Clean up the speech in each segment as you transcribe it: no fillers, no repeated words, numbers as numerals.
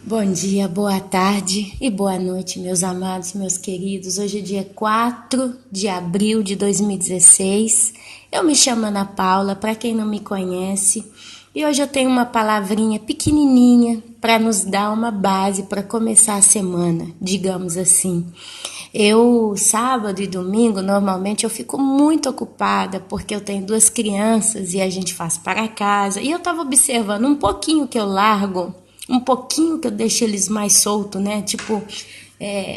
Bom dia, boa tarde e boa noite, meus amados, meus queridos. Hoje é dia 4 de abril de 2016. Eu me chamo Ana Paula, para quem não me conhece, e hoje eu tenho uma palavrinha pequenininha para nos dar uma base para começar a semana, digamos assim. Sábado e domingo, normalmente eu fico muito ocupada porque eu tenho duas crianças e a gente faz para casa. E eu estava observando um pouquinho que eu largo, um pouquinho que eu deixo eles mais soltos, né? Tipo,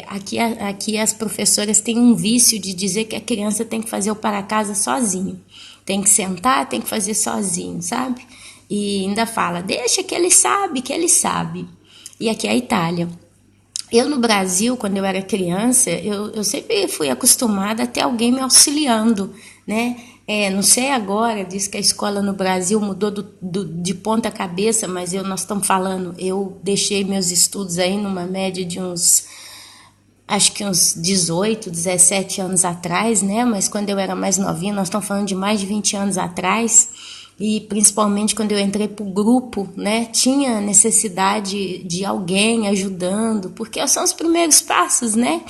aqui as professoras têm um vício de dizer que a criança tem que fazer o para casa sozinho. Tem que sentar, tem que fazer sozinho, sabe? E ainda fala, deixa que ele sabe, que ele sabe. E aqui é a Itália. Eu no Brasil, quando eu era criança, eu sempre fui acostumada a ter alguém me auxiliando, né? Não sei agora, diz que a escola no Brasil mudou de ponta cabeça, mas nós estamos falando, eu deixei meus estudos aí numa média de acho que uns 18, 17 anos atrás, né? Mas quando eu era mais novinha, nós estamos falando de mais de 20 anos atrás, e principalmente quando eu entrei para o grupo, né? Tinha necessidade de alguém ajudando, porque são os primeiros passos, né?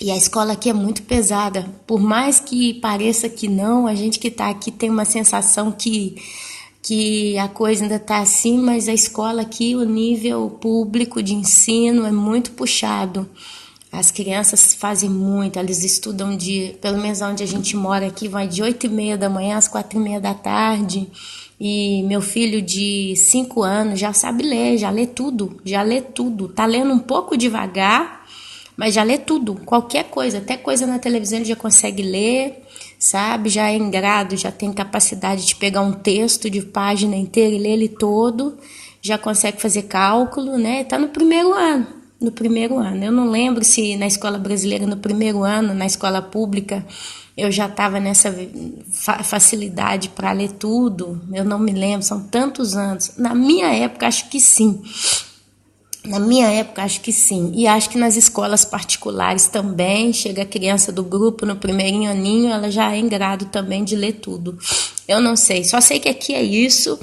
E a escola aqui é muito pesada, por mais que pareça que não, a gente que está aqui tem uma sensação que a coisa ainda está assim, mas a escola aqui, o nível público de ensino é muito puxado. As crianças fazem muito, elas estudam pelo menos onde a gente mora aqui, vai de 8h30 da manhã às 4h30 da tarde. E meu filho de 5 anos já sabe ler, já lê tudo, já lê tudo. Tá lendo um pouco devagar, mas já lê tudo, qualquer coisa, até coisa na televisão ele já consegue ler, sabe? Já é engrado, já tem capacidade de pegar um texto de página inteira e ler ele todo, já consegue fazer cálculo, né? Tá no primeiro ano. No primeiro ano. Eu não lembro se na escola brasileira, no primeiro ano, na escola pública, eu já estava nessa facilidade para ler tudo. Eu não me lembro, são tantos anos. Na minha época, acho que sim. Na minha época, acho que sim. E acho que nas escolas particulares também, chega a criança do grupo no primeirinho aninho, ela já é em grado também de ler tudo. Eu não sei, só sei que aqui é isso.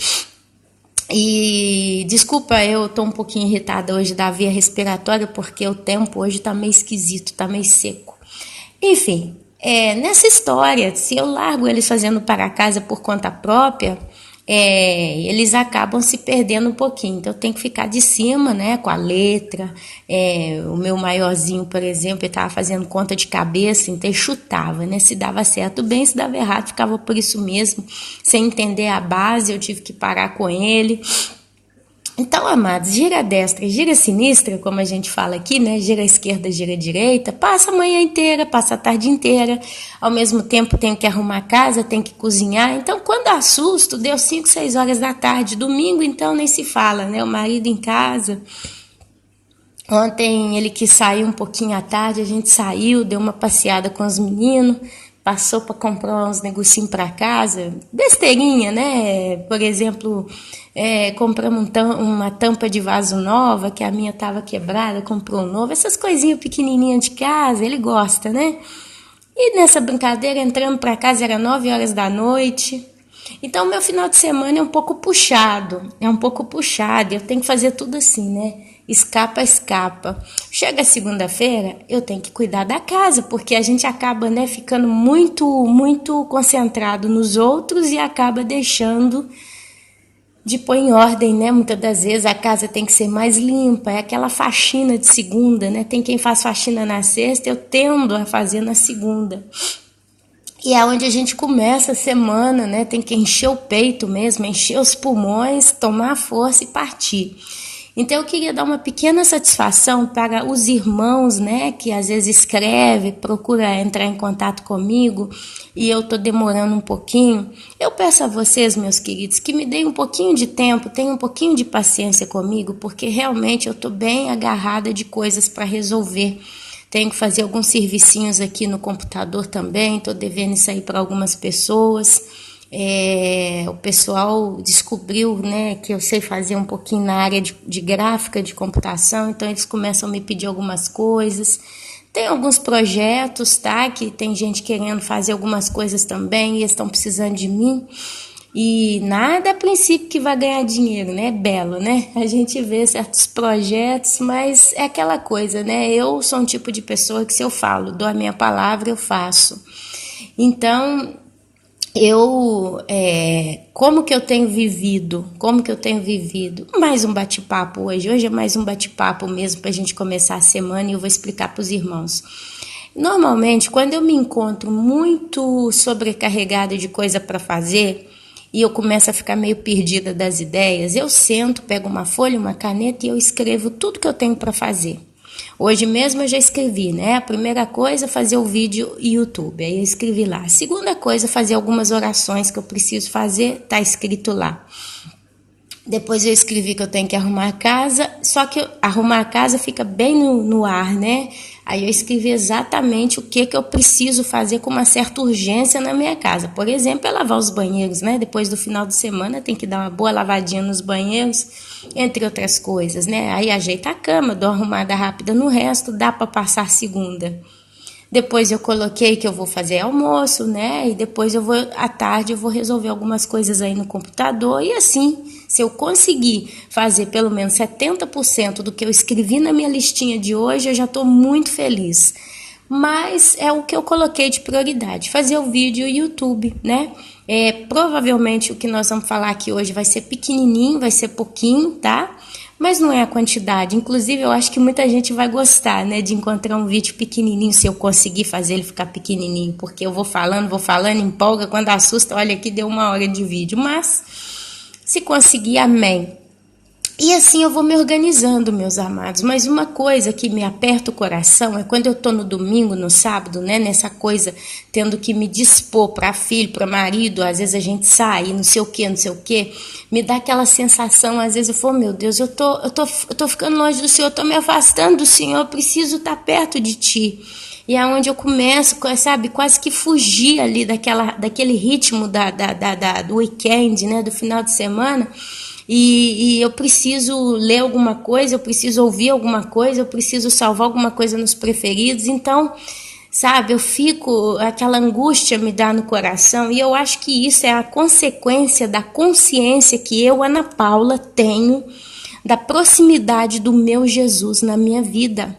E desculpa, eu tô um pouquinho irritada hoje da via respiratória, porque o tempo hoje tá meio esquisito, tá meio seco. Enfim, nessa história, se eu largo eles fazendo para casa por conta própria, eles acabam se perdendo um pouquinho. Então eu tenho que ficar de cima, né, com a letra. O meu maiorzinho, por exemplo, ele estava fazendo conta de cabeça, então ele chutava, né? Se dava certo bem, se dava errado, ficava por isso mesmo, sem entender a base, eu tive que parar com ele. Então, amados, gira a destra, gira a sinistra, como a gente fala aqui, né? Gira a esquerda, gira a direita, passa a manhã inteira, passa a tarde inteira, ao mesmo tempo tenho que arrumar a casa, tenho que cozinhar. Então, quando assusto, deu 5, 6 horas da tarde, domingo, então nem se fala, né? O marido em casa. Ontem ele quis sair um pouquinho à tarde, a gente saiu, deu uma passeada com os meninos, passou para comprar uns negocinhos para casa, besteirinha, né? Por exemplo, compramos uma tampa de vaso nova, que a minha estava quebrada, comprou um novo, essas coisinhas pequenininhas de casa, ele gosta, né? E nessa brincadeira, entrando para casa, era 9 horas da noite. Então, meu final de semana é um pouco puxado, eu tenho que fazer tudo assim, né? Escapa, escapa. Chega segunda-feira, eu tenho que cuidar da casa, porque a gente acaba, né, ficando muito, muito concentrado nos outros e acaba deixando de pôr em ordem, né? Muitas das vezes a casa tem que ser mais limpa, é aquela faxina de segunda, né? Tem quem faz faxina na sexta, eu tendo a fazer na segunda. E é onde a gente começa a semana, né? Tem que encher o peito mesmo, encher os pulmões, tomar força e partir. Então eu queria dar uma pequena satisfação para os irmãos, né, que às vezes escreve, procura entrar em contato comigo e eu estou demorando um pouquinho. Eu peço a vocês, meus queridos, que me deem um pouquinho de tempo, tenham um pouquinho de paciência comigo, porque realmente eu estou bem agarrada de coisas para resolver. Tenho que fazer alguns servicinhos aqui no computador também, estou devendo isso aí para algumas pessoas. O pessoal descobriu, né, que eu sei fazer um pouquinho na área de gráfica, de computação, então eles começam a me pedir algumas coisas. Tem alguns projetos, tá, que tem gente querendo fazer algumas coisas também e eles estão precisando de mim. E nada a princípio que vai ganhar dinheiro, né? Belo, né? A gente vê certos projetos, mas é aquela coisa, né? Eu sou um tipo de pessoa que se eu falo, dou a minha palavra, eu faço. Então, como que eu tenho vivido? Mais um bate-papo hoje é mais um bate-papo mesmo para a gente começar a semana e eu vou explicar para os irmãos. Normalmente, quando eu me encontro muito sobrecarregada de coisa para fazer e eu começo a ficar meio perdida das ideias, eu sento, pego uma folha, uma caneta e eu escrevo tudo que eu tenho para fazer. Hoje mesmo eu já escrevi, né? A primeira coisa, fazer o vídeo YouTube, aí eu escrevi lá. A segunda coisa, fazer algumas orações que eu preciso fazer, tá escrito lá. Depois eu escrevi que eu tenho que arrumar a casa, só que arrumar a casa fica bem no ar, né? Aí eu escrevi exatamente o que eu preciso fazer com uma certa urgência na minha casa. Por exemplo, é lavar os banheiros, né? Depois do final de semana tem que dar uma boa lavadinha nos banheiros, entre outras coisas, né? Aí ajeita a cama, dou uma arrumada rápida no resto, dá para passar segunda. Depois eu coloquei que eu vou fazer almoço, né? E depois à tarde eu vou resolver algumas coisas aí no computador. E assim, se eu conseguir fazer pelo menos 70% do que eu escrevi na minha listinha de hoje, eu já estou muito feliz. Mas é o que eu coloquei de prioridade, fazer o vídeo YouTube, né? Provavelmente o que nós vamos falar aqui hoje vai ser pequenininho, vai ser pouquinho, tá? Mas não é a quantidade. Inclusive, eu acho que muita gente vai gostar, né, de encontrar um vídeo pequenininho, se eu conseguir fazer ele ficar pequenininho, porque eu vou falando, empolga, quando assusta, olha aqui, deu 1 hora de vídeo. Mas, se conseguir, amém. E assim eu vou me organizando, meus amados. Mas uma coisa que me aperta o coração é quando eu estou no domingo, no sábado, né? Nessa coisa, tendo que me dispor para filho, para marido. Às vezes a gente sai, não sei o quê. Me dá aquela sensação, às vezes eu falo, meu Deus, eu tô ficando longe do Senhor, eu tô me afastando do Senhor, eu preciso estar perto de Ti. E é onde eu começo, sabe, quase que fugir ali daquele ritmo do weekend, né? Do final de semana. E eu preciso ler alguma coisa, eu preciso ouvir alguma coisa, eu preciso salvar alguma coisa nos preferidos. Então, sabe, aquela angústia me dá no coração, e eu acho que isso é a consequência da consciência que eu, Ana Paula, tenho da proximidade do meu Jesus na minha vida.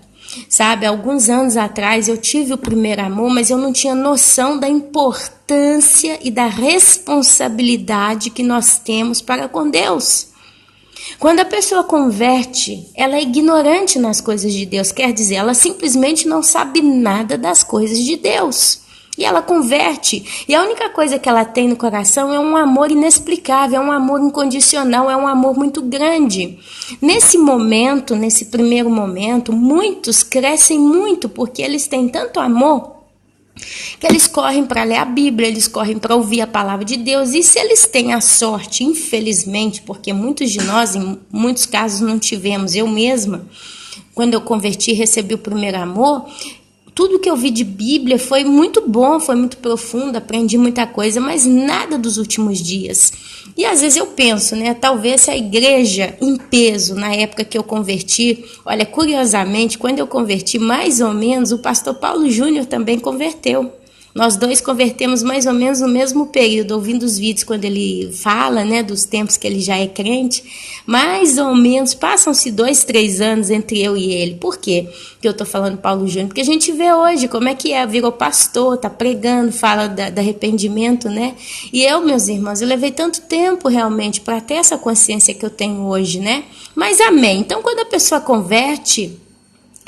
Sabe, alguns anos atrás eu tive o primeiro amor, mas eu não tinha noção da importância e da responsabilidade que nós temos para com Deus. Quando a pessoa converte, ela é ignorante nas coisas de Deus, quer dizer, ela simplesmente não sabe nada das coisas de Deus. E ela converte, e a única coisa que ela tem no coração é um amor inexplicável, é um amor incondicional, é um amor muito grande. Nesse primeiro momento, muitos crescem muito porque eles têm tanto amor que eles correm para ler a Bíblia, eles correm para ouvir a palavra de Deus. E se eles têm a sorte, infelizmente, porque muitos de nós, em muitos casos, não tivemos, eu mesma, quando eu converti, recebi o primeiro amor, tudo que eu vi de Bíblia foi muito bom, foi muito profundo, aprendi muita coisa, mas nada dos últimos dias. E às vezes eu penso, né, talvez se a igreja em peso, na época que eu converti, olha, curiosamente, quando eu converti, mais ou menos, o pastor Paulo Júnior também converteu. Nós dois convertemos mais ou menos no mesmo período, ouvindo os vídeos quando ele fala, né, dos tempos que ele já é crente. Mais ou menos, passam-se 2, 3 anos entre eu e ele. Por quê que eu estou falando Paulo Júnior? Porque a gente vê hoje como é que é, virou pastor, está pregando, fala do arrependimento, né? E eu, meus irmãos, eu levei tanto tempo realmente para ter essa consciência que eu tenho hoje, né? Mas amém. Então, quando a pessoa converte,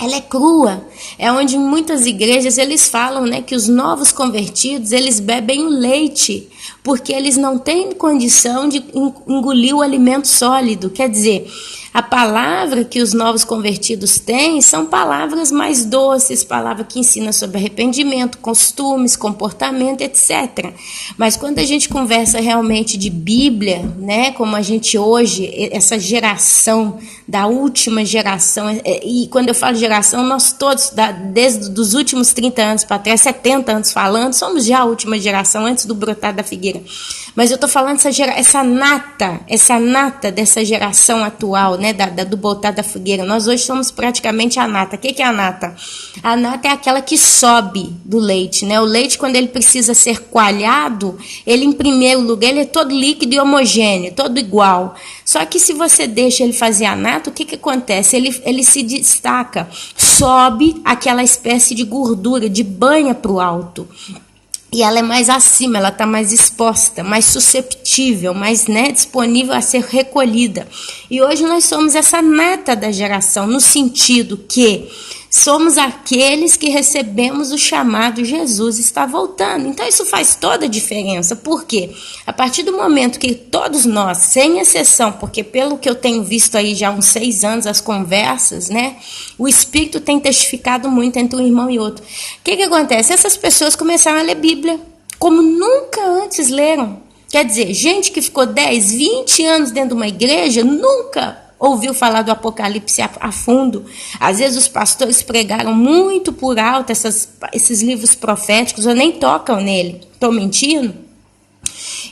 ela é crua, é onde em muitas igrejas eles falam, né, que os novos convertidos, eles bebem o leite, porque eles não têm condição de engolir o alimento sólido. Quer dizer, a palavra que os novos convertidos têm são palavras mais doces, palavra que ensina sobre arrependimento, costumes, comportamento, etc. Mas quando a gente conversa realmente de Bíblia, né, como a gente hoje, essa geração, da última geração, e quando eu falo geração, nós todos, desde os últimos 30 anos para trás, 70 anos falando, somos já a última geração, antes do brotar da figueira, figueira. Mas eu tô falando essa nata dessa geração atual, né, do botar da figueira. Nós hoje somos praticamente a nata. O que é a nata? A nata é aquela que sobe do leite, né? O leite, quando ele precisa ser coalhado, ele, em primeiro lugar, ele é todo líquido e homogêneo, todo igual. Só que se você deixa ele fazer a nata, o que acontece? Ele se destaca, sobe aquela espécie de gordura, de banha para o alto. E ela é mais acima, ela está mais exposta, mais susceptível, mais, né, disponível a ser recolhida. E hoje nós somos essa nata da geração, no sentido que somos aqueles que recebemos o chamado Jesus está voltando. Então isso faz toda a diferença. Por quê? A partir do momento que todos nós, sem exceção, porque pelo que eu tenho visto aí já há uns 6 anos, as conversas, né? O Espírito tem testificado muito entre um irmão e outro. O que acontece? Essas pessoas começaram a ler Bíblia como nunca antes leram. Quer dizer, gente que ficou 10, 20 anos dentro de uma igreja, nunca ouviu falar do Apocalipse a fundo. Às vezes os pastores pregaram muito por alto esses livros proféticos, ou nem tocam nele. Estou mentindo?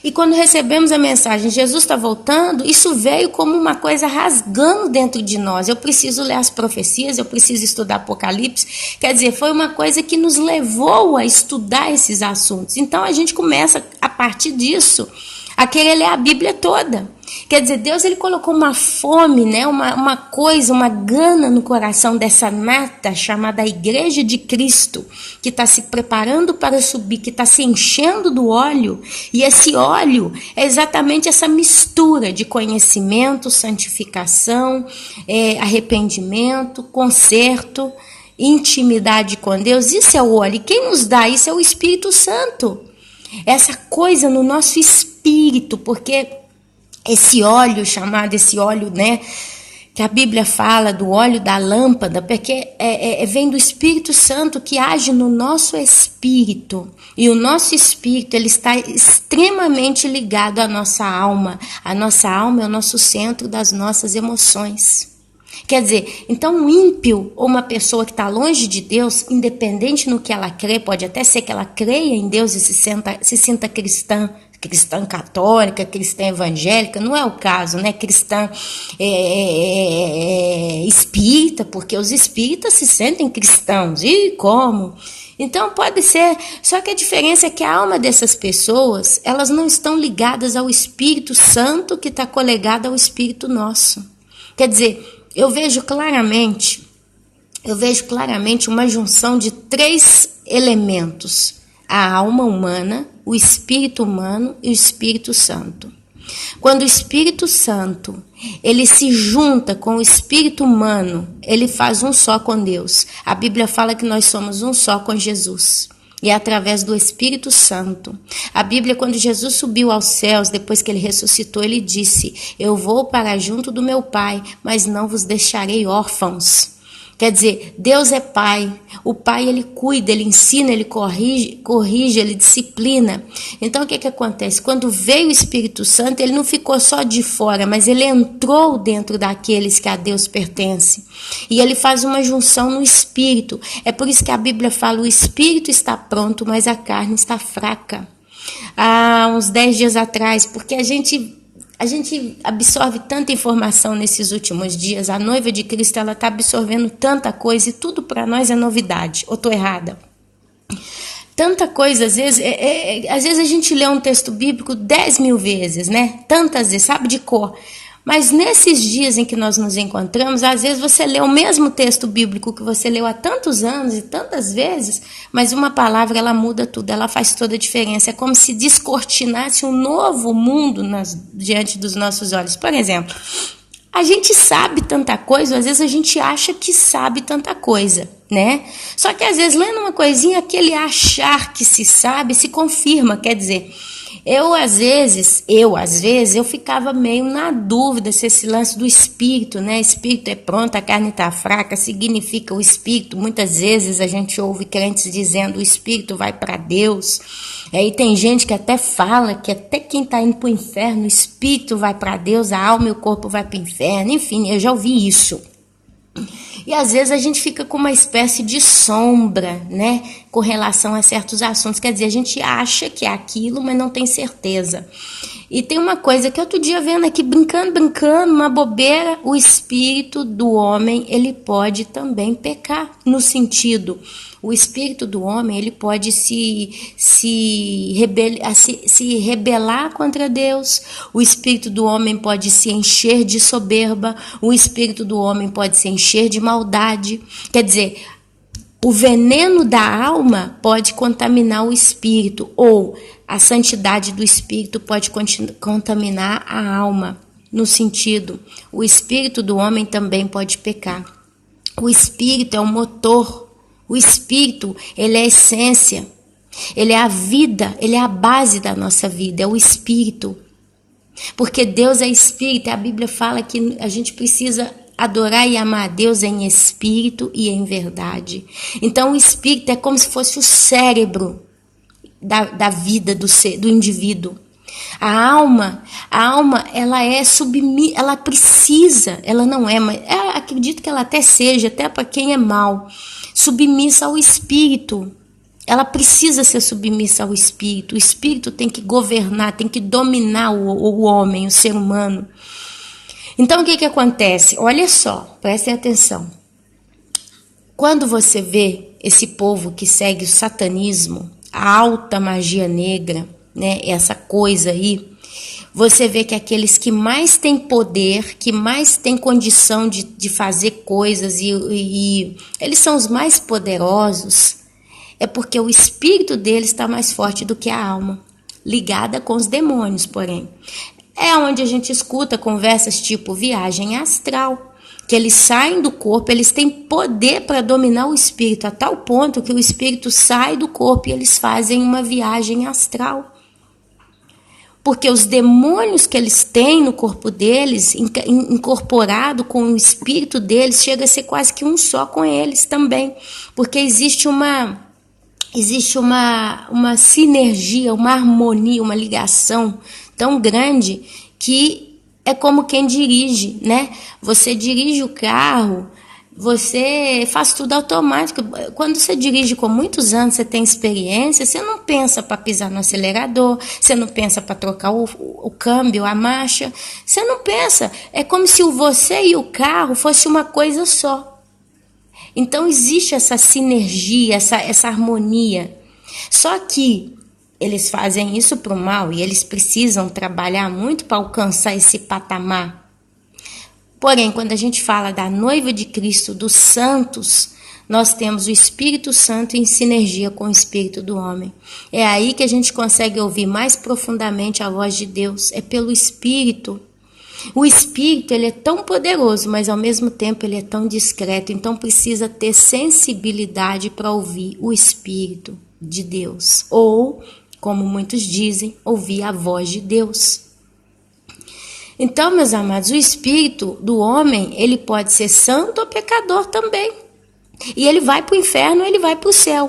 E quando recebemos a mensagem, Jesus está voltando, isso veio como uma coisa rasgando dentro de nós. Eu preciso ler as profecias, eu preciso estudar Apocalipse. Quer dizer, foi uma coisa que nos levou a estudar esses assuntos. Então a gente começa, a partir disso, a querer ler a Bíblia toda. Quer dizer, Deus ele colocou uma fome, né? uma coisa, uma gana no coração dessa nata chamada Igreja de Cristo, que está se preparando para subir, que está se enchendo do óleo. E esse óleo é exatamente essa mistura de conhecimento, santificação, arrependimento, conserto, intimidade com Deus. Isso é o óleo. E quem nos dá isso é o Espírito Santo. Essa coisa no nosso espírito, porque esse óleo né, que a Bíblia fala do óleo da lâmpada, porque vem do Espírito Santo que age no nosso espírito. E o nosso espírito ele está extremamente ligado à nossa alma. A nossa alma é o nosso centro das nossas emoções. Quer dizer, então um ímpio ou uma pessoa que está longe de Deus, independente no que ela crê, pode até ser que ela creia em Deus e se sinta cristã católica, cristã evangélica, não é o caso, né? Cristã espírita, porque os espíritas se sentem cristãos. E como? Então pode ser, só que a diferença é que a alma dessas pessoas, elas não estão ligadas ao Espírito Santo que está colegado ao Espírito nosso. Quer dizer, eu vejo claramente uma junção de 3 elementos: a alma humana, o espírito humano e o Espírito Santo. Quando o Espírito Santo ele se junta com o espírito humano, ele faz um só com Deus. A Bíblia fala que nós somos um só com Jesus. E é através do Espírito Santo. A Bíblia, quando Jesus subiu aos céus, depois que ele ressuscitou, ele disse: eu vou para junto do meu Pai, mas não vos deixarei órfãos. Quer dizer, Deus é Pai. O Pai, ele cuida, ele ensina, ele corrige, ele disciplina. Então, o que acontece? Quando veio o Espírito Santo, ele não ficou só de fora, mas ele entrou dentro daqueles que a Deus pertencem. E ele faz uma junção no Espírito. É por isso que a Bíblia fala: o Espírito está pronto, mas a carne está fraca. Há uns 10 dias atrás, porque a gente absorve tanta informação nesses últimos dias. A noiva de Cristo, ela está absorvendo tanta coisa e tudo para nós é novidade. Ou estou errada? Tanta coisa, às vezes a gente lê um texto bíblico 10.000 vezes, né? Tantas vezes, sabe de cor. Mas nesses dias em que nós nos encontramos, às vezes você lê o mesmo texto bíblico que você leu há tantos anos e tantas vezes, mas uma palavra ela muda tudo, ela faz toda a diferença. É como se descortinasse um novo mundo diante dos nossos olhos. Por exemplo, a gente sabe tanta coisa, às vezes a gente acha que sabe tanta coisa, né? Só que às vezes lendo uma coisinha, aquele achar que se sabe se confirma, quer dizer... Eu às vezes, eu ficava meio na dúvida se esse lance do espírito, né? Espírito é pronto, a carne está fraca, significa o espírito. Muitas vezes a gente ouve crentes dizendo o espírito vai para Deus. Aí tem gente que até fala que até quem está indo para o inferno, o espírito vai para Deus, a alma e o corpo vai para o inferno. Enfim, eu já ouvi isso. E às vezes a gente fica com uma espécie de sombra, né, com relação a certos assuntos. Quer dizer, a gente acha que é aquilo, mas não tem certeza. E tem uma coisa que outro dia vendo aqui, brincando, uma bobeira, o espírito do homem, ele pode também pecar, no sentido, o espírito do homem, ele pode se rebelar contra Deus, o espírito do homem pode se encher de soberba, o espírito do homem pode se encher de maldade, quer dizer, o veneno da alma pode contaminar o espírito, ou a santidade do espírito pode contaminar a alma, no sentido, o espírito do homem também pode pecar. O espírito é o motor, o espírito, ele é a essência, ele é a vida, ele é a base da nossa vida, é o espírito. Porque Deus é espírito, e a Bíblia fala que a gente precisa adorar e amar a Deus em espírito e em verdade. Então o espírito é como se fosse o cérebro da vida do indivíduo. A alma, ela é submissa, ela precisa, ela não é, mas acredito que ela até seja, até para quem é mau, submissa ao espírito. Ela precisa ser submissa ao espírito. O espírito tem que governar, tem que dominar o homem, o ser humano. Então o que acontece? Olha só, prestem atenção. Quando você vê esse povo que segue o satanismo, a alta magia negra, né, essa coisa aí, você vê que aqueles que mais têm poder, que mais têm condição de fazer coisas e eles são os mais poderosos, é porque o espírito deles está mais forte do que a alma, ligada com os demônios, porém. É onde a gente escuta conversas tipo viagem astral, que eles saem do corpo, eles têm poder para dominar o espírito, a tal ponto que o espírito sai do corpo e eles fazem uma viagem astral. Porque os demônios que eles têm no corpo deles, incorporado com o espírito deles, chega a ser quase que um só com eles também. Porque existe uma sinergia, uma harmonia, uma ligação tão grande que é como quem dirige, né? Você dirige o carro, você faz tudo automático. Quando você dirige com muitos anos, você tem experiência, você não pensa para pisar no acelerador, você não pensa para trocar o câmbio, a marcha, você não pensa. É como se você e o carro fosse uma coisa só. Então existe essa sinergia, essa harmonia. Só que eles fazem isso para o mal e eles precisam trabalhar muito para alcançar esse patamar. Porém, quando a gente fala da noiva de Cristo, dos santos, nós temos o Espírito Santo em sinergia com o Espírito do homem. É aí que a gente consegue ouvir mais profundamente a voz de Deus, é pelo Espírito. O Espírito, ele é tão poderoso, mas ao mesmo tempo ele é tão discreto, então precisa ter sensibilidade para ouvir o Espírito de Deus, ou, como muitos dizem, ouvir a voz de Deus. Então, meus amados, o espírito do homem, ele pode ser santo ou pecador também. E ele vai para o inferno, ele vai para o céu.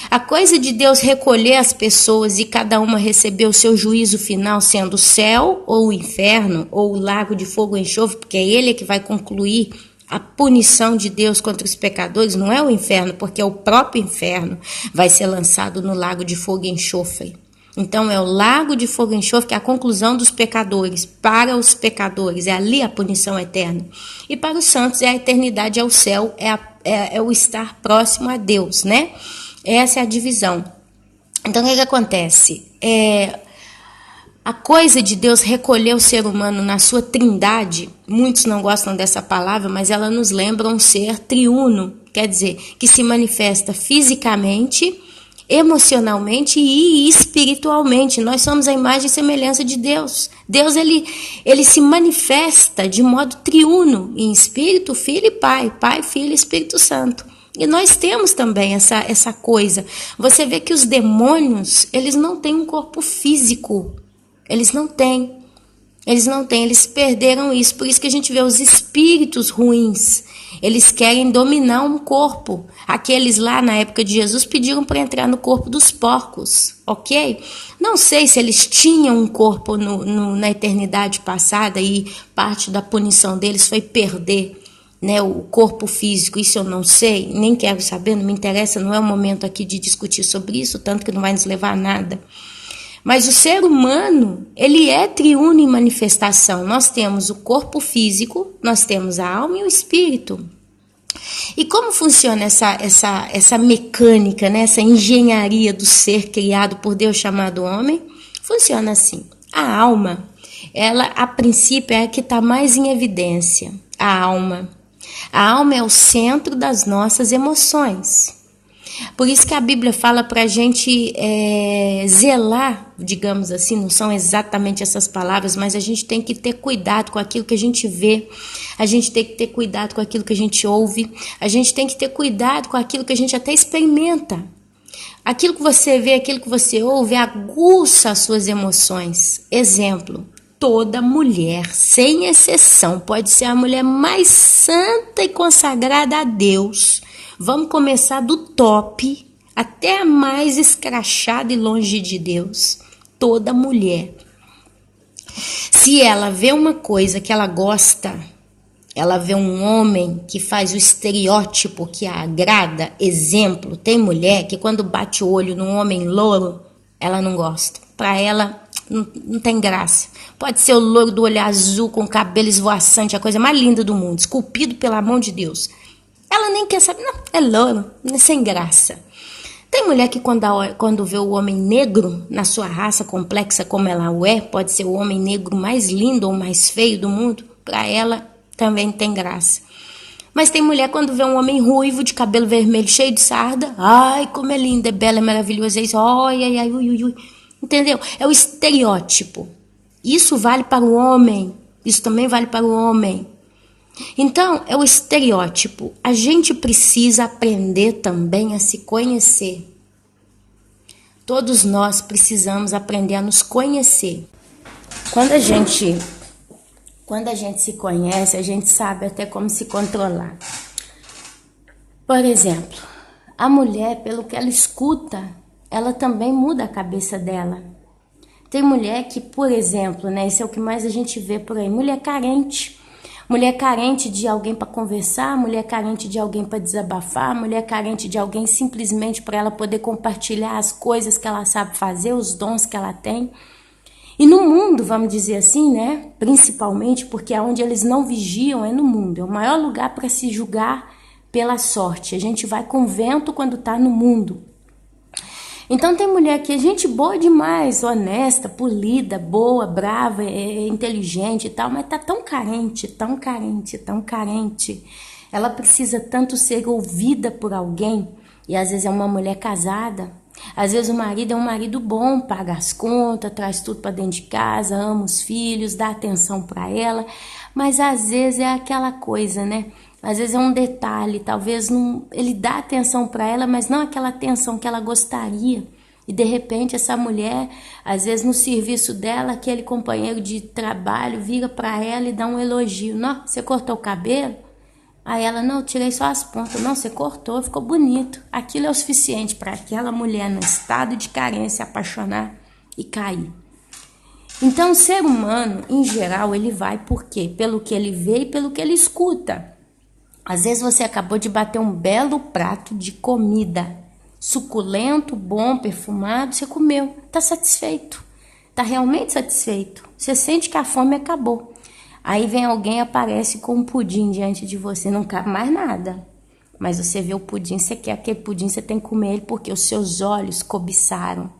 A coisa de Deus recolher as pessoas e cada uma receber o seu juízo final, sendo o céu ou o inferno, ou o lago de fogo e enxofre, porque é ele que vai concluir a punição de Deus contra os pecadores, não é o inferno, porque o próprio inferno vai ser lançado no lago de fogo e enxofre. Então é o lago de fogo e enxofre que é a conclusão dos pecadores, para os pecadores, é ali a punição eterna. E para os santos é a eternidade, é o céu, é o estar próximo a Deus, né? Essa é a divisão. Então o que acontece? A coisa de Deus recolher o ser humano na sua trindade, muitos não gostam dessa palavra, mas ela nos lembra um ser triuno, quer dizer, que se manifesta fisicamente, emocionalmente e espiritualmente. Nós somos a imagem e semelhança de Deus. Deus, ele se manifesta de modo triuno, em Espírito, Filho e Pai. Pai, Filho e Espírito Santo. E nós temos também essa coisa. Você vê que os demônios, eles não têm um corpo físico. Eles não têm. Eles perderam isso. Por isso que a gente vê os espíritos ruins. Eles querem dominar um corpo. Aqueles lá na época de Jesus pediram para entrar no corpo dos porcos, ok? Não sei se eles tinham um corpo na eternidade passada e parte da punição deles foi perder né, o corpo físico, isso eu não sei, nem quero saber, não me interessa, não é o momento aqui de discutir sobre isso, tanto que não vai nos levar a nada. Mas o ser humano, ele é triuno em manifestação. Nós temos o corpo físico, nós temos a alma e o espírito. E como funciona essa mecânica, né, essa engenharia do ser criado por Deus chamado homem? Funciona assim. A alma, ela a princípio é a que está mais em evidência. A alma é o centro das nossas emoções. Por isso que a Bíblia fala para a gente zelar, digamos assim, não são exatamente essas palavras, mas a gente tem que ter cuidado com aquilo que a gente vê, a gente tem que ter cuidado com aquilo que a gente ouve, a gente tem que ter cuidado com aquilo que a gente até experimenta. Aquilo que você vê, aquilo que você ouve, aguça as suas emoções. Exemplo, toda mulher, sem exceção, pode ser a mulher mais santa e consagrada a Deus. Vamos começar do top até a mais escrachada e longe de Deus. Toda mulher, se ela vê uma coisa que ela gosta, ela vê um homem que faz o estereótipo que a agrada, exemplo, tem mulher que quando bate o olho num homem louro, ela não gosta. Para ela, não tem graça. Pode ser o louro do olho azul com cabelo esvoaçante, a coisa mais linda do mundo, esculpido pela mão de Deus. Ela nem quer saber, não, é louro, é sem graça. Tem mulher que quando vê o homem negro na sua raça complexa como ela é, pode ser o homem negro mais lindo ou mais feio do mundo, para ela também tem graça. Mas tem mulher quando vê um homem ruivo, de cabelo vermelho, cheio de sarda, ai, como é lindo, é belo, é maravilhoso, é isso, ai, ai, ai, ui, ui, ui. Entendeu? É o estereótipo. Isso vale para o homem, isso também vale para o homem. Então, é o estereótipo. A gente precisa aprender também a se conhecer. Todos nós precisamos aprender a nos conhecer. Quando a gente se conhece, a gente sabe até como se controlar. Por exemplo, a mulher, pelo que ela escuta, ela também muda a cabeça dela. Tem mulher que, por exemplo, né, esse é o que mais a gente vê por aí, mulher carente. Mulher carente de alguém para conversar, mulher carente de alguém para desabafar, mulher carente de alguém simplesmente para ela poder compartilhar as coisas que ela sabe fazer, os dons que ela tem. E no mundo, vamos dizer assim, né? Principalmente porque onde eles não vigiam é no mundo. É o maior lugar para se julgar pela sorte. A gente vai com vento quando está no mundo. Então tem mulher que é gente boa demais, honesta, polida, boa, brava, inteligente e tal, mas tá tão carente, tão carente, tão carente. Ela precisa tanto ser ouvida por alguém, e às vezes é uma mulher casada, às vezes o marido é um marido bom, paga as contas, traz tudo para dentro de casa, ama os filhos, dá atenção para ela, mas às vezes é aquela coisa, né? Às vezes é um detalhe, talvez não, ele dá atenção para ela, mas não aquela atenção que ela gostaria. E de repente essa mulher, às vezes no serviço dela, aquele companheiro de trabalho vira para ela e dá um elogio. Não, você cortou o cabelo? Aí ela, não, eu tirei só as pontas. Não, você cortou, ficou bonito. Aquilo é o suficiente para aquela mulher no estado de carência apaixonar e cair. Então o ser humano, em geral, ele vai por quê? Pelo que ele vê e pelo que ele escuta. Às vezes você acabou de bater um belo prato de comida, suculento, bom, perfumado, você comeu, está satisfeito, está realmente satisfeito, você sente que a fome acabou. Aí vem alguém e aparece com um pudim diante de você, não cabe mais nada, mas você vê o pudim, você quer aquele pudim, você tem que comer ele porque os seus olhos cobiçaram.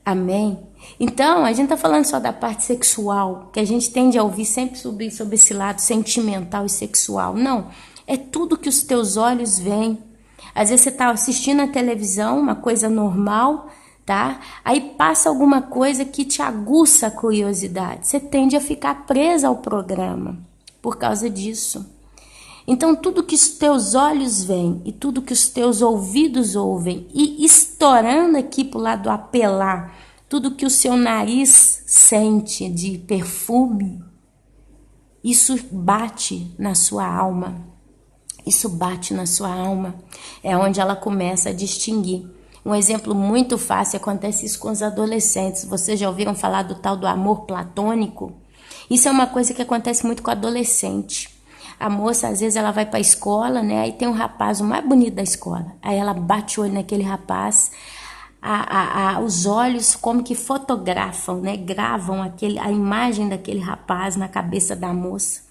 Amém? Então, a gente está falando só da parte sexual, que a gente tende a ouvir sempre sobre esse lado sentimental e sexual. Não, é tudo que os teus olhos veem. Às vezes você está assistindo a televisão, uma coisa normal, tá? Aí passa alguma coisa que te aguça a curiosidade. Você tende a ficar presa ao programa por causa disso. Então, tudo que os teus olhos veem e tudo que os teus ouvidos ouvem, e estourando aqui para o lado do apelar, tudo que o seu nariz sente de perfume, isso bate na sua alma. Isso bate na sua alma. É onde ela começa a distinguir. Um exemplo muito fácil, acontece isso com os adolescentes. Vocês já ouviram falar do tal do amor platônico? Isso é uma coisa que acontece muito com adolescente. A moça, às vezes, ela vai para a escola, né? Aí tem um rapaz, o mais bonito da escola. Aí ela bate o olho naquele rapaz, os olhos como que fotografam, né? Gravam a imagem daquele rapaz na cabeça da moça.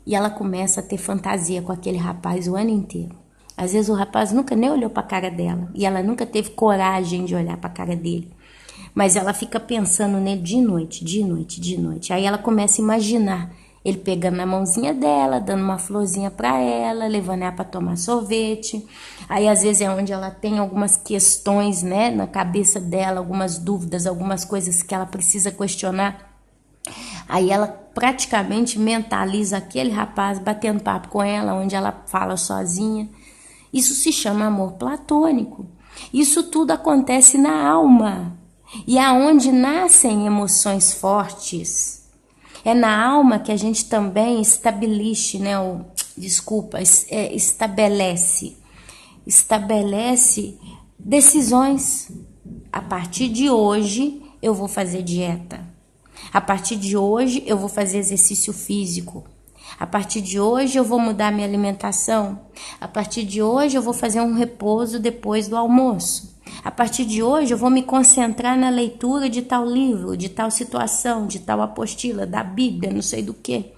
E ela começa a ter fantasia com aquele rapaz o ano inteiro. Às vezes o rapaz nunca nem olhou para a cara dela. E ela nunca teve coragem de olhar para a cara dele. Mas ela fica pensando nele de noite, de noite, de noite. Aí ela começa a imaginar ele pegando na mãozinha dela, dando uma florzinha para ela, levando ela para tomar sorvete. Aí às vezes é onde ela tem algumas questões, né, na cabeça dela, algumas dúvidas, algumas coisas que ela precisa questionar. Aí ela praticamente mentaliza aquele rapaz batendo papo com ela, onde ela fala sozinha. Isso se chama amor platônico. Isso tudo acontece na alma. E aonde nascem emoções fortes, é na alma que a gente também estabelece, né? Estabelece decisões. A partir de hoje eu vou fazer dieta. A partir de hoje eu vou fazer exercício físico. A partir de hoje eu vou mudar minha alimentação. A partir de hoje eu vou fazer um repouso depois do almoço. A partir de hoje eu vou me concentrar na leitura de tal livro, de tal situação, de tal apostila, da Bíblia, não sei do que.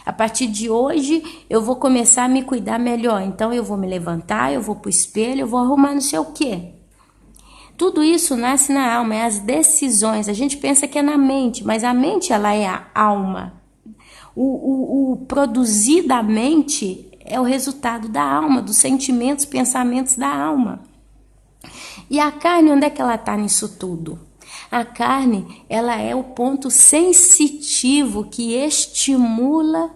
A partir de hoje eu vou começar a me cuidar melhor. Então eu vou me levantar, eu vou pro espelho, eu vou arrumar não sei o quê. Tudo isso nasce na alma, é as decisões. A gente pensa que é na mente, mas a mente ela é a alma. O produzir da mente é o resultado da alma, dos sentimentos, pensamentos da alma. E a carne, onde é que ela está nisso tudo? A carne, ela é o ponto sensitivo que estimula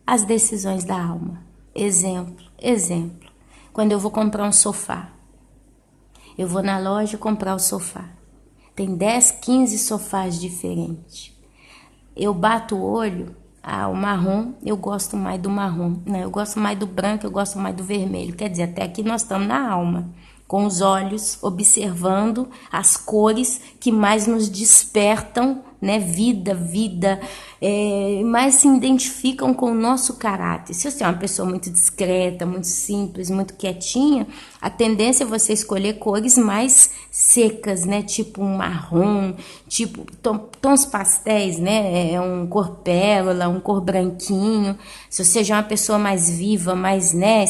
as decisões da alma. Exemplo. Quando eu vou comprar um sofá, eu vou na loja comprar o sofá. Tem 10, 15 sofás diferentes. Eu bato o olho, o marrom, eu gosto mais do marrom. Né? Eu gosto mais do branco, eu gosto mais do vermelho. Quer dizer, até aqui nós estamos na alma, com os olhos observando as cores que mais nos despertam, né? Vida, mais se identificam com o nosso caráter. Se você é uma pessoa muito discreta, muito simples, muito quietinha, a tendência é você escolher cores mais secas, né? Tipo um marrom, tipo tons pastéis, né? Um cor pérola, um cor branquinho. Se você já é uma pessoa mais viva, mais, né,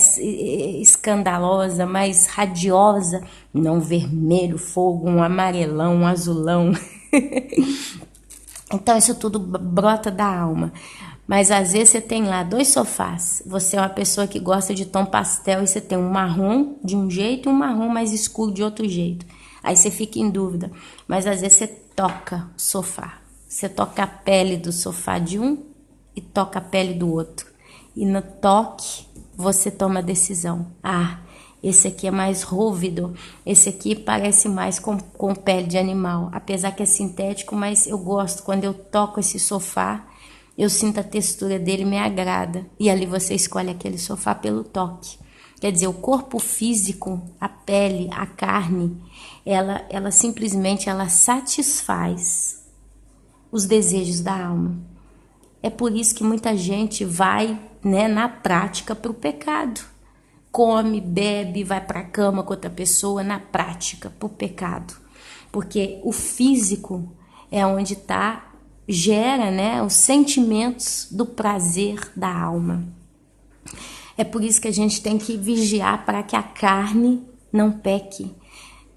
escandalosa, mais radiosa, não vermelho, fogo, um amarelão, um azulão. Então isso tudo brota da alma. Mas às vezes você tem lá 2 sofás. Você é uma pessoa que gosta de tom pastel e você tem um marrom de um jeito e um marrom mais escuro de outro jeito. Aí você fica em dúvida. Mas às vezes você toca o sofá. Você toca a pele do sofá de um e toca a pele do outro. E no toque você toma a decisão. Esse aqui é mais rúvido, esse aqui parece mais com pele de animal, apesar que é sintético, mas eu gosto, quando eu toco esse sofá, eu sinto a textura dele, me agrada, e ali você escolhe aquele sofá pelo toque. Quer dizer, o corpo físico, a pele, a carne, ela simplesmente ela satisfaz os desejos da alma. É por isso que muita gente vai, né, na prática para o pecado. Come, bebe, vai para a cama com outra pessoa, na prática, por pecado. Porque o físico é onde gera, né, os sentimentos do prazer da alma. É por isso que a gente tem que vigiar para que a carne não peque.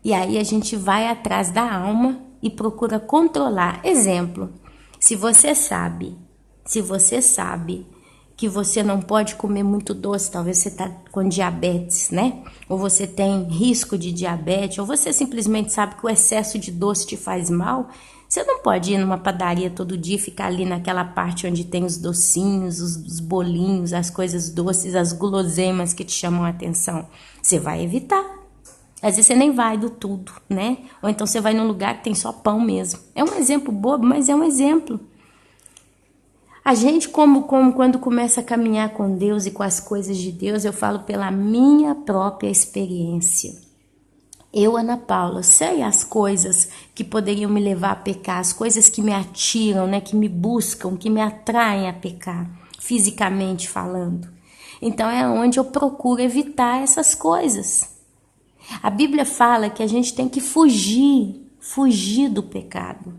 E aí a gente vai atrás da alma e procura controlar. Exemplo, se você sabe que você não pode comer muito doce, talvez você está com diabetes, né? Ou você tem risco de diabetes, ou você simplesmente sabe que o excesso de doce te faz mal, você não pode ir numa padaria todo dia e ficar ali naquela parte onde tem os docinhos, os bolinhos, as coisas doces, as guloseimas que te chamam a atenção. Você vai evitar. Às vezes você nem vai do tudo, né? Ou então você vai num lugar que tem só pão mesmo. É um exemplo bobo, mas é um exemplo. A gente, como quando começa a caminhar com Deus e com as coisas de Deus, eu falo pela minha própria experiência. Eu, Ana Paula, sei as coisas que poderiam me levar a pecar, as coisas que me atiram, né, que me buscam, que me atraem a pecar. fisicamente falando. Então é onde eu procuro evitar essas coisas. A Bíblia fala que a gente tem que fugir do pecado.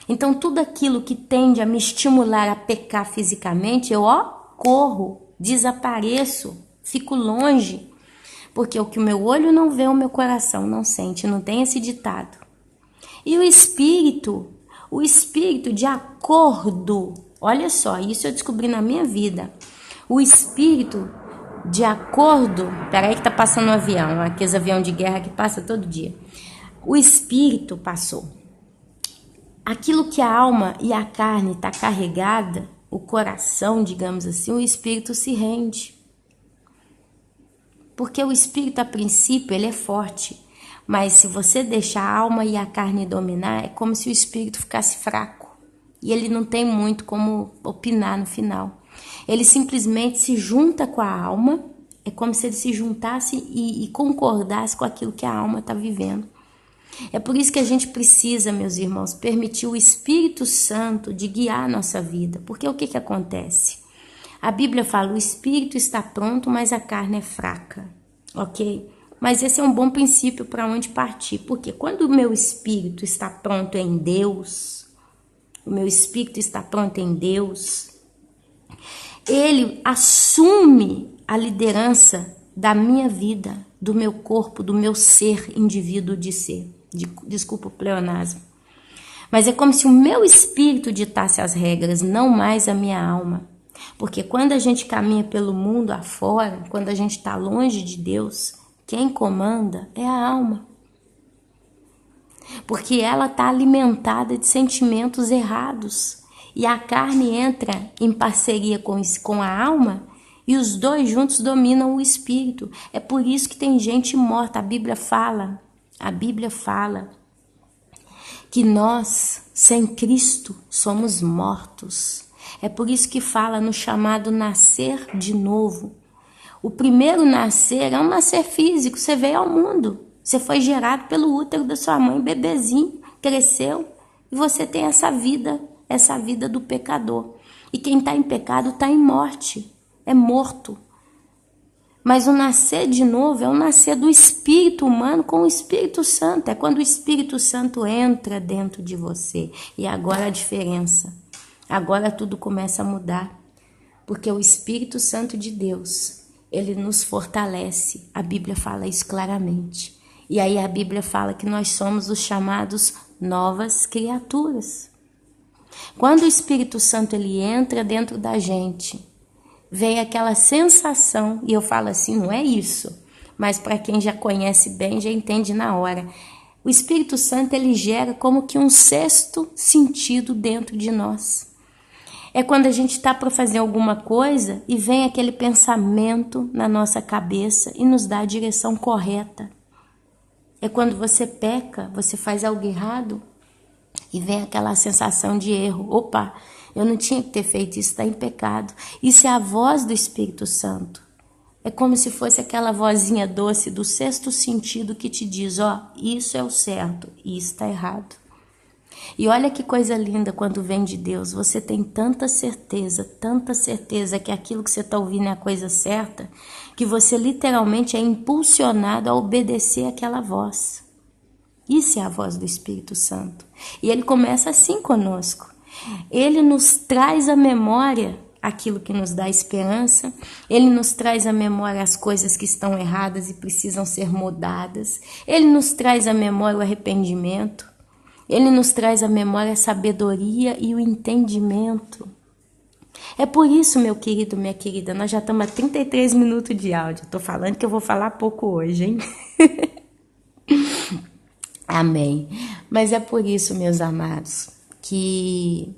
Então tudo aquilo que tende a me estimular a pecar fisicamente, eu corro, desapareço, fico longe. Porque o que o meu olho não vê, o meu coração não sente, não tem esse ditado. E o espírito de acordo, olha só, isso eu descobri na minha vida. O espírito de acordo, peraí que tá passando um avião, aqueles avião de guerra que passa todo dia. O espírito passou. Aquilo que a alma e a carne está carregada, o coração, digamos assim, o espírito se rende. Porque o espírito, a princípio, ele é forte. Mas se você deixar a alma e a carne dominar, é como se o espírito ficasse fraco. E ele não tem muito como opinar no final. Ele simplesmente se junta com a alma, é como se ele se juntasse e concordasse com aquilo que a alma está vivendo. É por isso que a gente precisa, meus irmãos, permitir o Espírito Santo de guiar a nossa vida. Porque o que acontece? A Bíblia fala, o espírito está pronto, mas a carne é fraca, ok? Mas esse é um bom princípio para onde partir. Porque quando o meu espírito está pronto em Deus, ele assume a liderança da minha vida, do meu corpo, do meu ser, indivíduo de ser. Desculpa o pleonasmo. Mas é como se o meu espírito ditasse as regras, não mais a minha alma. Porque quando a gente caminha pelo mundo afora, quando a gente está longe de Deus, quem comanda é a alma. Porque ela está alimentada de sentimentos errados. E a carne entra em parceria com a alma e os dois juntos dominam o espírito. É por isso que tem gente morta. A Bíblia fala que nós, sem Cristo, somos mortos. É por isso que fala no chamado nascer de novo. O primeiro nascer é um nascer físico. Você veio ao mundo. Você foi gerado pelo útero da sua mãe, bebezinho, cresceu. E você tem essa vida do pecador. E quem está em pecado está em morte. É morto. Mas o nascer de novo é o nascer do espírito humano com o Espírito Santo. É quando o Espírito Santo entra dentro de você. E agora a diferença. Agora tudo começa a mudar. Porque o Espírito Santo de Deus, ele nos fortalece. A Bíblia fala isso claramente. E aí a Bíblia fala que nós somos os chamados novas criaturas. Quando o Espírito Santo ele entra dentro da gente, vem aquela sensação, e eu falo assim, não é isso, mas para quem já conhece bem, já entende na hora. O Espírito Santo ele gera como que um sexto sentido dentro de nós. É quando a gente está para fazer alguma coisa e vem aquele pensamento na nossa cabeça e nos dá a direção correta. É quando você peca, você faz algo errado e vem aquela sensação de erro. Opa, eu não tinha que ter feito isso, está em pecado. Isso é a voz do Espírito Santo. É como se fosse aquela vozinha doce do sexto sentido que te diz, isso é o certo e isso está errado. E olha que coisa linda quando vem de Deus. Você tem tanta certeza que aquilo que você está ouvindo é a coisa certa, que você literalmente é impulsionado a obedecer aquela voz. Isso é a voz do Espírito Santo. E ele começa assim conosco. Ele nos traz à memória aquilo que nos dá esperança. Ele nos traz à memória as coisas que estão erradas e precisam ser mudadas. Ele nos traz à memória o arrependimento. Ele nos traz à memória a sabedoria e o entendimento. É por isso, meu querido, minha querida, nós já estamos a 33 minutos de áudio. Estou falando que eu vou falar pouco hoje, hein? Amém. Mas é por isso, meus amados, que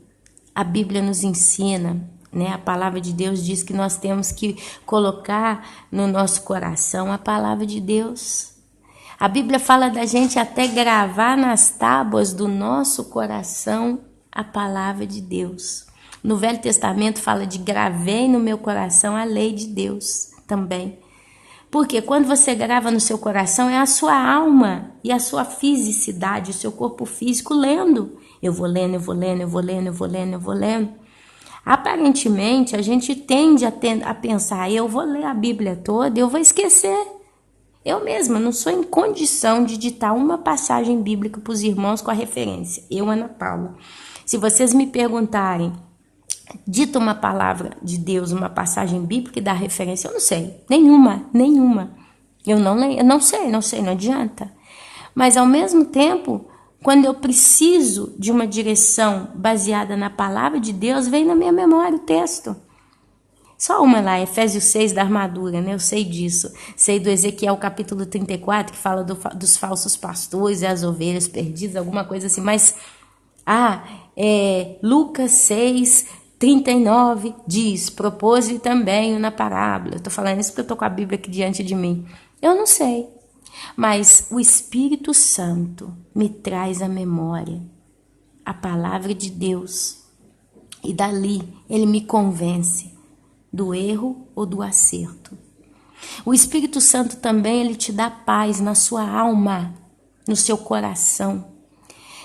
a Bíblia nos ensina, né? A palavra de Deus diz que nós temos que colocar no nosso coração a palavra de Deus. A Bíblia fala da gente até gravar nas tábuas do nosso coração a palavra de Deus. No Velho Testamento fala de gravei no meu coração a lei de Deus também. Porque quando você grava no seu coração é a sua alma e a sua fisicidade, o seu corpo físico lendo. Eu vou lendo. Aparentemente, a gente tende a pensar, eu vou ler a Bíblia toda, eu vou esquecer. Eu mesma não sou em condição de ditar uma passagem bíblica para os irmãos com a referência. Eu, Ana Paula. Se vocês me perguntarem, dita uma palavra de Deus, uma passagem bíblica e dá referência, eu não sei. Nenhuma. Eu não sei, não adianta. Mas ao mesmo tempo, quando eu preciso de uma direção baseada na palavra de Deus, vem na minha memória o texto. Só uma lá, Efésios 6 da armadura, né? Eu sei disso. Sei do Ezequiel capítulo 34, que fala dos falsos pastores e as ovelhas perdidas, alguma coisa assim. Mas, Lucas 6, 39 diz, propôs-lhe também na parábola. Eu tô falando isso porque eu tô com a Bíblia aqui diante de mim. Eu não sei. Mas o Espírito Santo me traz à memória a palavra de Deus. E dali ele me convence do erro ou do acerto. O Espírito Santo também ele te dá paz na sua alma, no seu coração.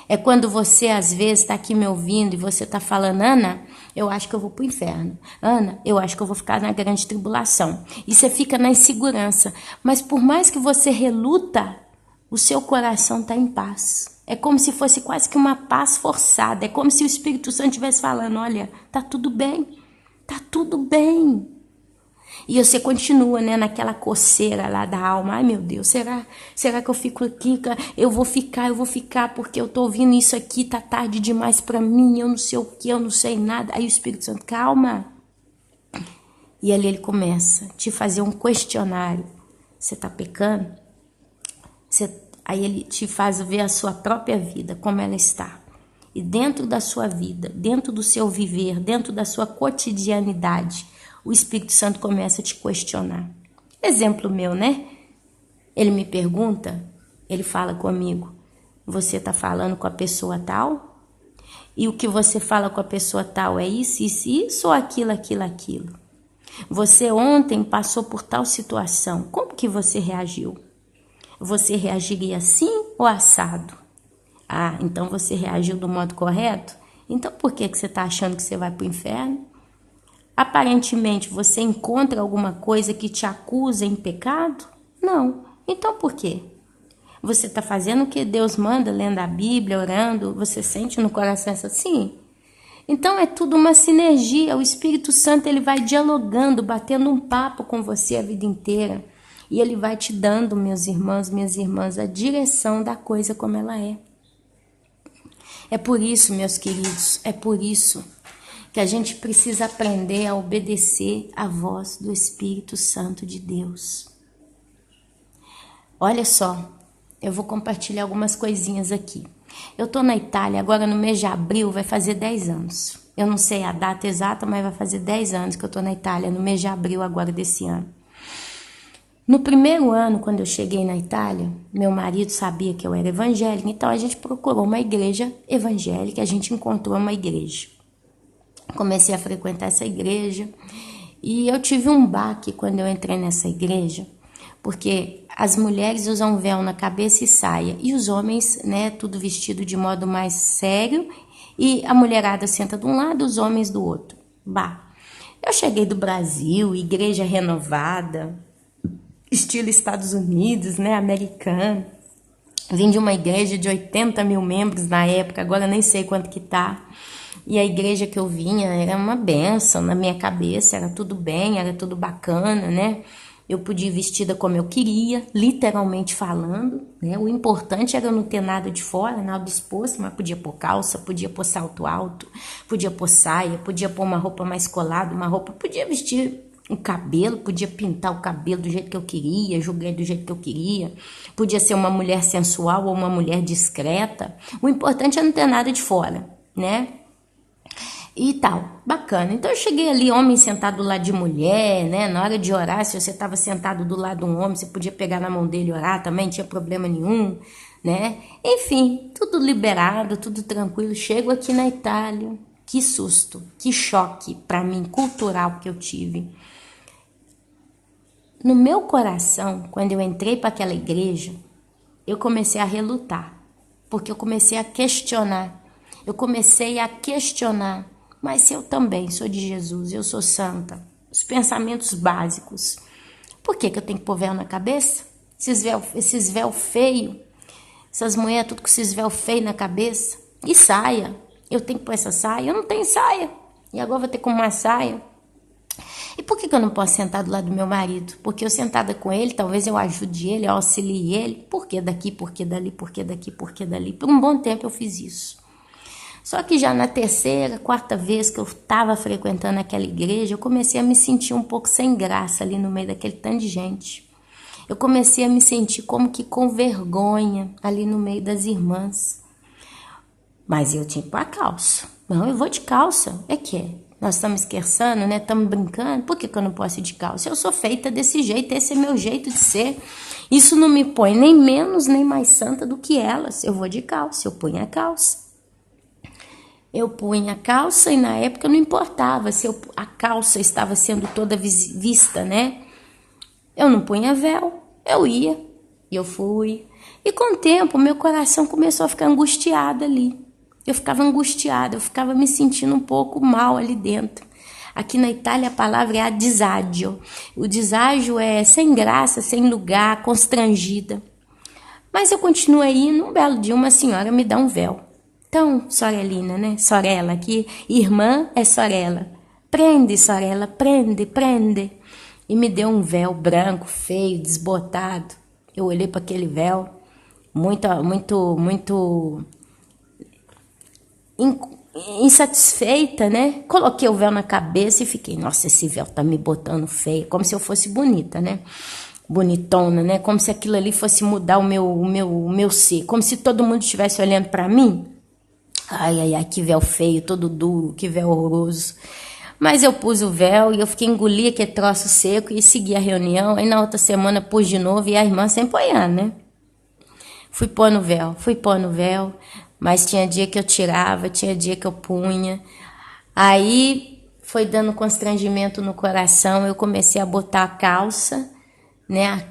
É quando você às vezes está aqui me ouvindo e você está falando, Ana, eu acho que eu vou para o inferno. Ana, eu acho que eu vou ficar na grande tribulação. E você fica na insegurança. Mas por mais que você reluta, o seu coração está em paz. É como se fosse quase que uma paz forçada. É como se o Espírito Santo estivesse falando, olha, tá tudo bem. Tá tudo bem. E você continua, né, naquela coceira lá da alma. Ai, meu Deus, será que eu fico aqui? Eu vou ficar, porque eu tô ouvindo isso aqui, tá tarde demais pra mim, eu não sei o que, eu não sei nada. Aí o Espírito Santo, calma. E ali ele começa a te fazer um questionário. Você tá pecando? Aí ele te faz ver a sua própria vida, como ela está. E dentro da sua vida, dentro do seu viver, dentro da sua cotidianidade, o Espírito Santo começa a te questionar. Exemplo meu, né? Ele me pergunta, ele fala comigo, você está falando com a pessoa tal? E o que você fala com a pessoa tal é isso ou aquilo? Você ontem passou por tal situação, como que você reagiu? Você reagiria assim ou assado? Então você reagiu do modo correto? Então por que você está achando que você vai para o inferno? Aparentemente você encontra alguma coisa que te acusa em pecado? Não. Então por quê? Você está fazendo o que Deus manda, lendo a Bíblia, orando, você sente no coração assim? Então é tudo uma sinergia, o Espírito Santo ele vai dialogando, batendo um papo com você a vida inteira. E ele vai te dando, meus irmãos, minhas irmãs, a direção da coisa como ela é. É por isso, meus queridos, é por isso que a gente precisa aprender a obedecer à voz do Espírito Santo de Deus. Olha só, eu vou compartilhar algumas coisinhas aqui. Eu tô na Itália, agora no mês de abril vai fazer 10 anos. Eu não sei a data exata, mas vai fazer 10 anos que eu tô na Itália, no mês de abril agora desse ano. No primeiro ano, quando eu cheguei na Itália, meu marido sabia que eu era evangélica, então a gente procurou uma igreja evangélica, a gente encontrou uma igreja. Comecei a frequentar essa igreja e eu tive um baque quando eu entrei nessa igreja, porque as mulheres usam véu na cabeça e saia, e os homens, né, tudo vestido de modo mais sério, e a mulherada senta de um lado, os homens do outro. Eu cheguei do Brasil, igreja renovada, estilo Estados Unidos, né, americano. Vim de uma igreja de 80 mil membros na época, agora nem sei quanto que tá. E a igreja que eu vinha era uma bênção na minha cabeça, era tudo bem, era tudo bacana, né? Eu podia ir vestida como eu queria, literalmente falando, né? O importante era não ter nada de fora, nada exposto, mas podia pôr calça, podia pôr salto alto, podia pôr saia, podia pôr uma roupa mais colada, podia vestir o cabelo, podia pintar o cabelo do jeito que eu queria, julgar do jeito que eu queria, podia ser uma mulher sensual ou uma mulher discreta. O importante é não ter nada de fora, né? E tal, bacana. Então eu cheguei ali, homem sentado do lado de mulher, né? Na hora de orar, se você estava sentado do lado de um homem, você podia pegar na mão dele e orar também, não tinha problema nenhum, né? Enfim, tudo liberado, tudo tranquilo. Chego aqui na Itália, que susto, que choque para mim, cultural que eu tive. No meu coração, quando eu entrei para aquela igreja, eu comecei a relutar, porque eu comecei a questionar Mas se eu também sou de Jesus, eu sou santa, os pensamentos básicos, por que eu tenho que pôr véu na cabeça? Esses véu feio, essas mulheres tudo com esses véu feio na cabeça. E saia, eu tenho que pôr essa saia? Eu não tenho saia. E agora vou ter que uma saia. E por que eu não posso sentar do lado do meu marido? Porque eu sentada com ele, talvez eu ajude ele, eu auxilie ele. Por que daqui, por que dali, por que daqui, por que dali? Por um bom tempo eu fiz isso. Só que já na terceira, quarta vez que eu estava frequentando aquela igreja, eu comecei a me sentir um pouco sem graça ali no meio daquele tanto de gente. Eu comecei a me sentir como que com vergonha ali no meio das irmãs. Mas eu tinha que pôr a calça. Não, eu vou de calça. É que é. Nós estamos esqueçando, né? Estamos brincando. Por que eu não posso ir de calça? Eu sou feita desse jeito, esse é meu jeito de ser. Isso não me põe nem menos, nem mais santa do que elas. Eu vou de calça, eu punho a calça. Eu punha a calça e na época não importava se a calça estava sendo toda vista, né? Eu não punha véu, eu ia. E eu fui. E com o tempo, meu coração começou a ficar angustiado ali. Eu ficava angustiada, eu ficava me sentindo um pouco mal ali dentro. Aqui na Itália a palavra é a disagio. O disagio é sem graça, sem lugar, constrangida. Mas eu continuo aí, num belo dia uma senhora me dá um véu. Então, Sorelina, né? Sorella aqui, irmã é Sorella. Prende, Sorella, prende, prende. E me deu um véu branco, feio, desbotado. Eu olhei para aquele véu, muito insatisfeita, né? Coloquei o véu na cabeça e fiquei, nossa, esse véu tá me botando feio, como se eu fosse bonita, né? Bonitona, né? Como se aquilo ali fosse mudar o meu ser, como se todo mundo estivesse olhando para mim. Ai, ai, ai, que véu feio, todo duro, que véu horroroso. Mas eu pus o véu e eu fiquei engolir aquele troço seco e segui a reunião. Aí na outra semana pus de novo e a irmã sempre olhando, né? Fui pôr no véu, mas tinha dia que eu tirava, tinha dia que eu punha. Aí foi dando constrangimento no coração, eu comecei a botar a calça, né,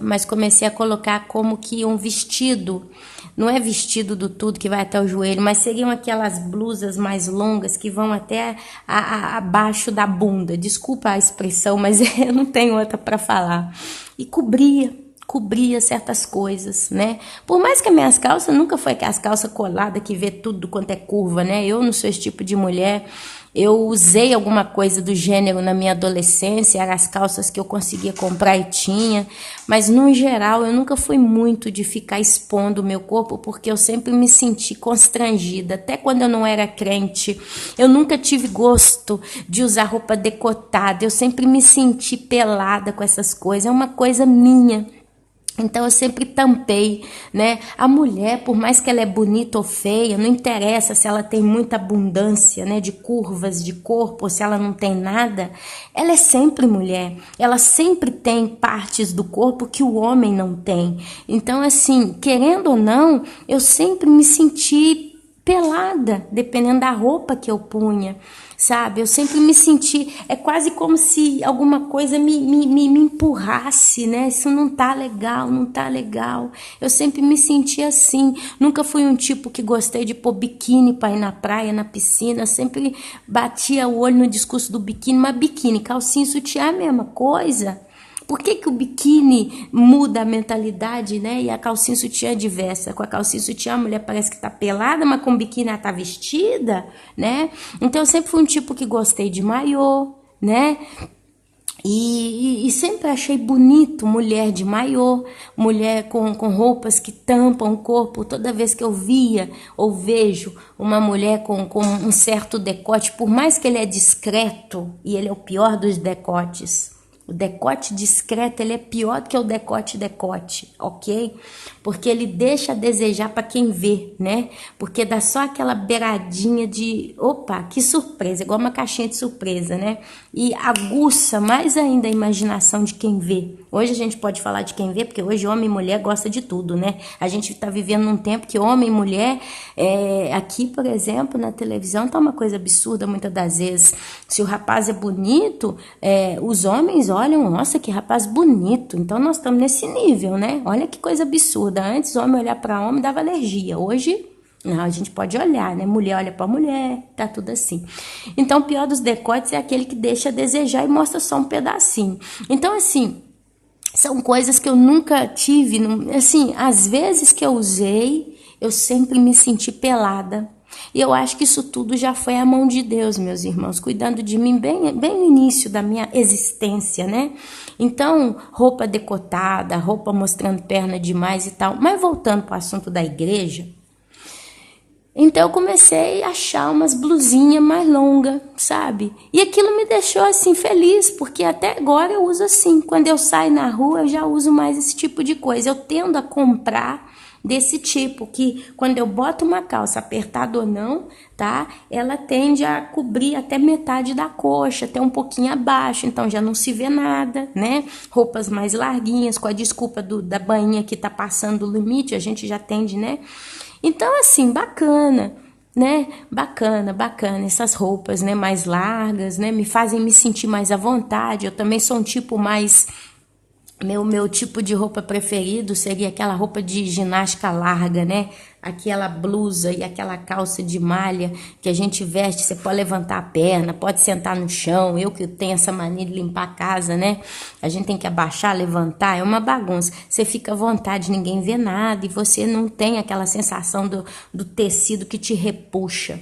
mas comecei a colocar como que um vestido, não é vestido do tudo que vai até o joelho, mas seriam aquelas blusas mais longas que vão até abaixo da bunda, desculpa a expressão, mas eu não tenho outra para falar, e cobria certas coisas, né? Por mais que as minhas calças nunca foi aquelas calças coladas que vê tudo quanto é curva, né? Eu não sou esse tipo de mulher. Eu usei alguma coisa do gênero na minha adolescência, eram as calças que eu conseguia comprar e tinha, mas no geral eu nunca fui muito de ficar expondo o meu corpo, porque eu sempre me senti constrangida, até quando eu não era crente. Eu nunca tive gosto de usar roupa decotada, eu sempre me senti pelada com essas coisas, é uma coisa minha. Então eu sempre tampei, né? A mulher, por mais que ela é bonita ou feia, não interessa se ela tem muita abundância, né, de curvas de corpo, ou se ela não tem nada, ela é sempre mulher. Ela sempre tem partes do corpo que o homem não tem. Então, assim, querendo ou não, eu sempre me senti pelada, dependendo da roupa que eu punha, sabe? Eu sempre me senti, é quase como se alguma coisa me empurrasse, né? Isso não tá legal, não tá legal. Eu sempre me senti assim. Nunca fui um tipo que gostei de pôr biquíni para ir na praia, na piscina. Eu sempre batia o olho no discurso do biquíni, mas biquíni, calcinha, sutiã é a mesma coisa. Por que o biquíni muda a mentalidade, né? E a calcinha sutiã é diversa. Com a calcinha sutiã a mulher parece que tá pelada, mas com o biquíni ela tá vestida, né? Então eu sempre fui um tipo que gostei de maiô, né? E sempre achei bonito mulher de maiô, mulher com roupas que tampam o corpo. Toda vez que eu via ou vejo uma mulher com um certo decote, por mais que ele é discreto, e ele é o pior dos decotes, o decote discreto, ele é pior do que o decote, ok? Porque ele deixa a desejar para quem vê, né? Porque dá só aquela beiradinha de, opa, que surpresa, igual uma caixinha de surpresa, né? E aguça mais ainda a imaginação de quem vê. Hoje a gente pode falar de quem vê, porque hoje homem e mulher gosta de tudo, né? A gente está vivendo num tempo que homem e mulher, aqui, por exemplo, na televisão, tá uma coisa absurda muitas das vezes. Se o rapaz é bonito, os homens olham, nossa, que rapaz bonito. Então nós estamos nesse nível, né? Olha que coisa absurda. Antes, homem olhar para homem dava alergia. Hoje, Não, a gente pode olhar, né? Mulher olha pra mulher, tá tudo assim. Então, o pior dos decotes é aquele que deixa a desejar e mostra só um pedacinho. Então, assim, são coisas que eu nunca tive, assim, às vezes que eu usei, eu sempre me senti pelada. E eu acho que isso tudo já foi a mão de Deus, meus irmãos, cuidando de mim bem no início da minha existência, né? Então, roupa decotada, roupa mostrando perna demais e tal. Mas voltando para o assunto da igreja, então eu comecei a achar umas blusinhas mais longas, sabe? E aquilo me deixou assim feliz, porque até agora eu uso assim. Quando eu saio na rua, eu já uso mais esse tipo de coisa. Eu tendo a comprar desse tipo, que quando eu boto uma calça apertada ou não, tá? Ela tende a cobrir até metade da coxa, até um pouquinho abaixo, então já não se vê nada, né? Roupas mais larguinhas, com a desculpa da bainha que tá passando o limite, a gente já tende, né? Então, assim, bacana, né? Bacana. Essas roupas, né, mais largas, né, me fazem me sentir mais à vontade. Eu também sou um tipo mais... Meu tipo de roupa preferido seria aquela roupa de ginástica larga, né? Aquela blusa e aquela calça de malha que a gente veste, você pode levantar a perna, pode sentar no chão. Eu que tenho essa mania de limpar a casa, né? A gente tem que abaixar, levantar, é uma bagunça. Você fica à vontade, ninguém vê nada e você não tem aquela sensação do tecido que te repuxa.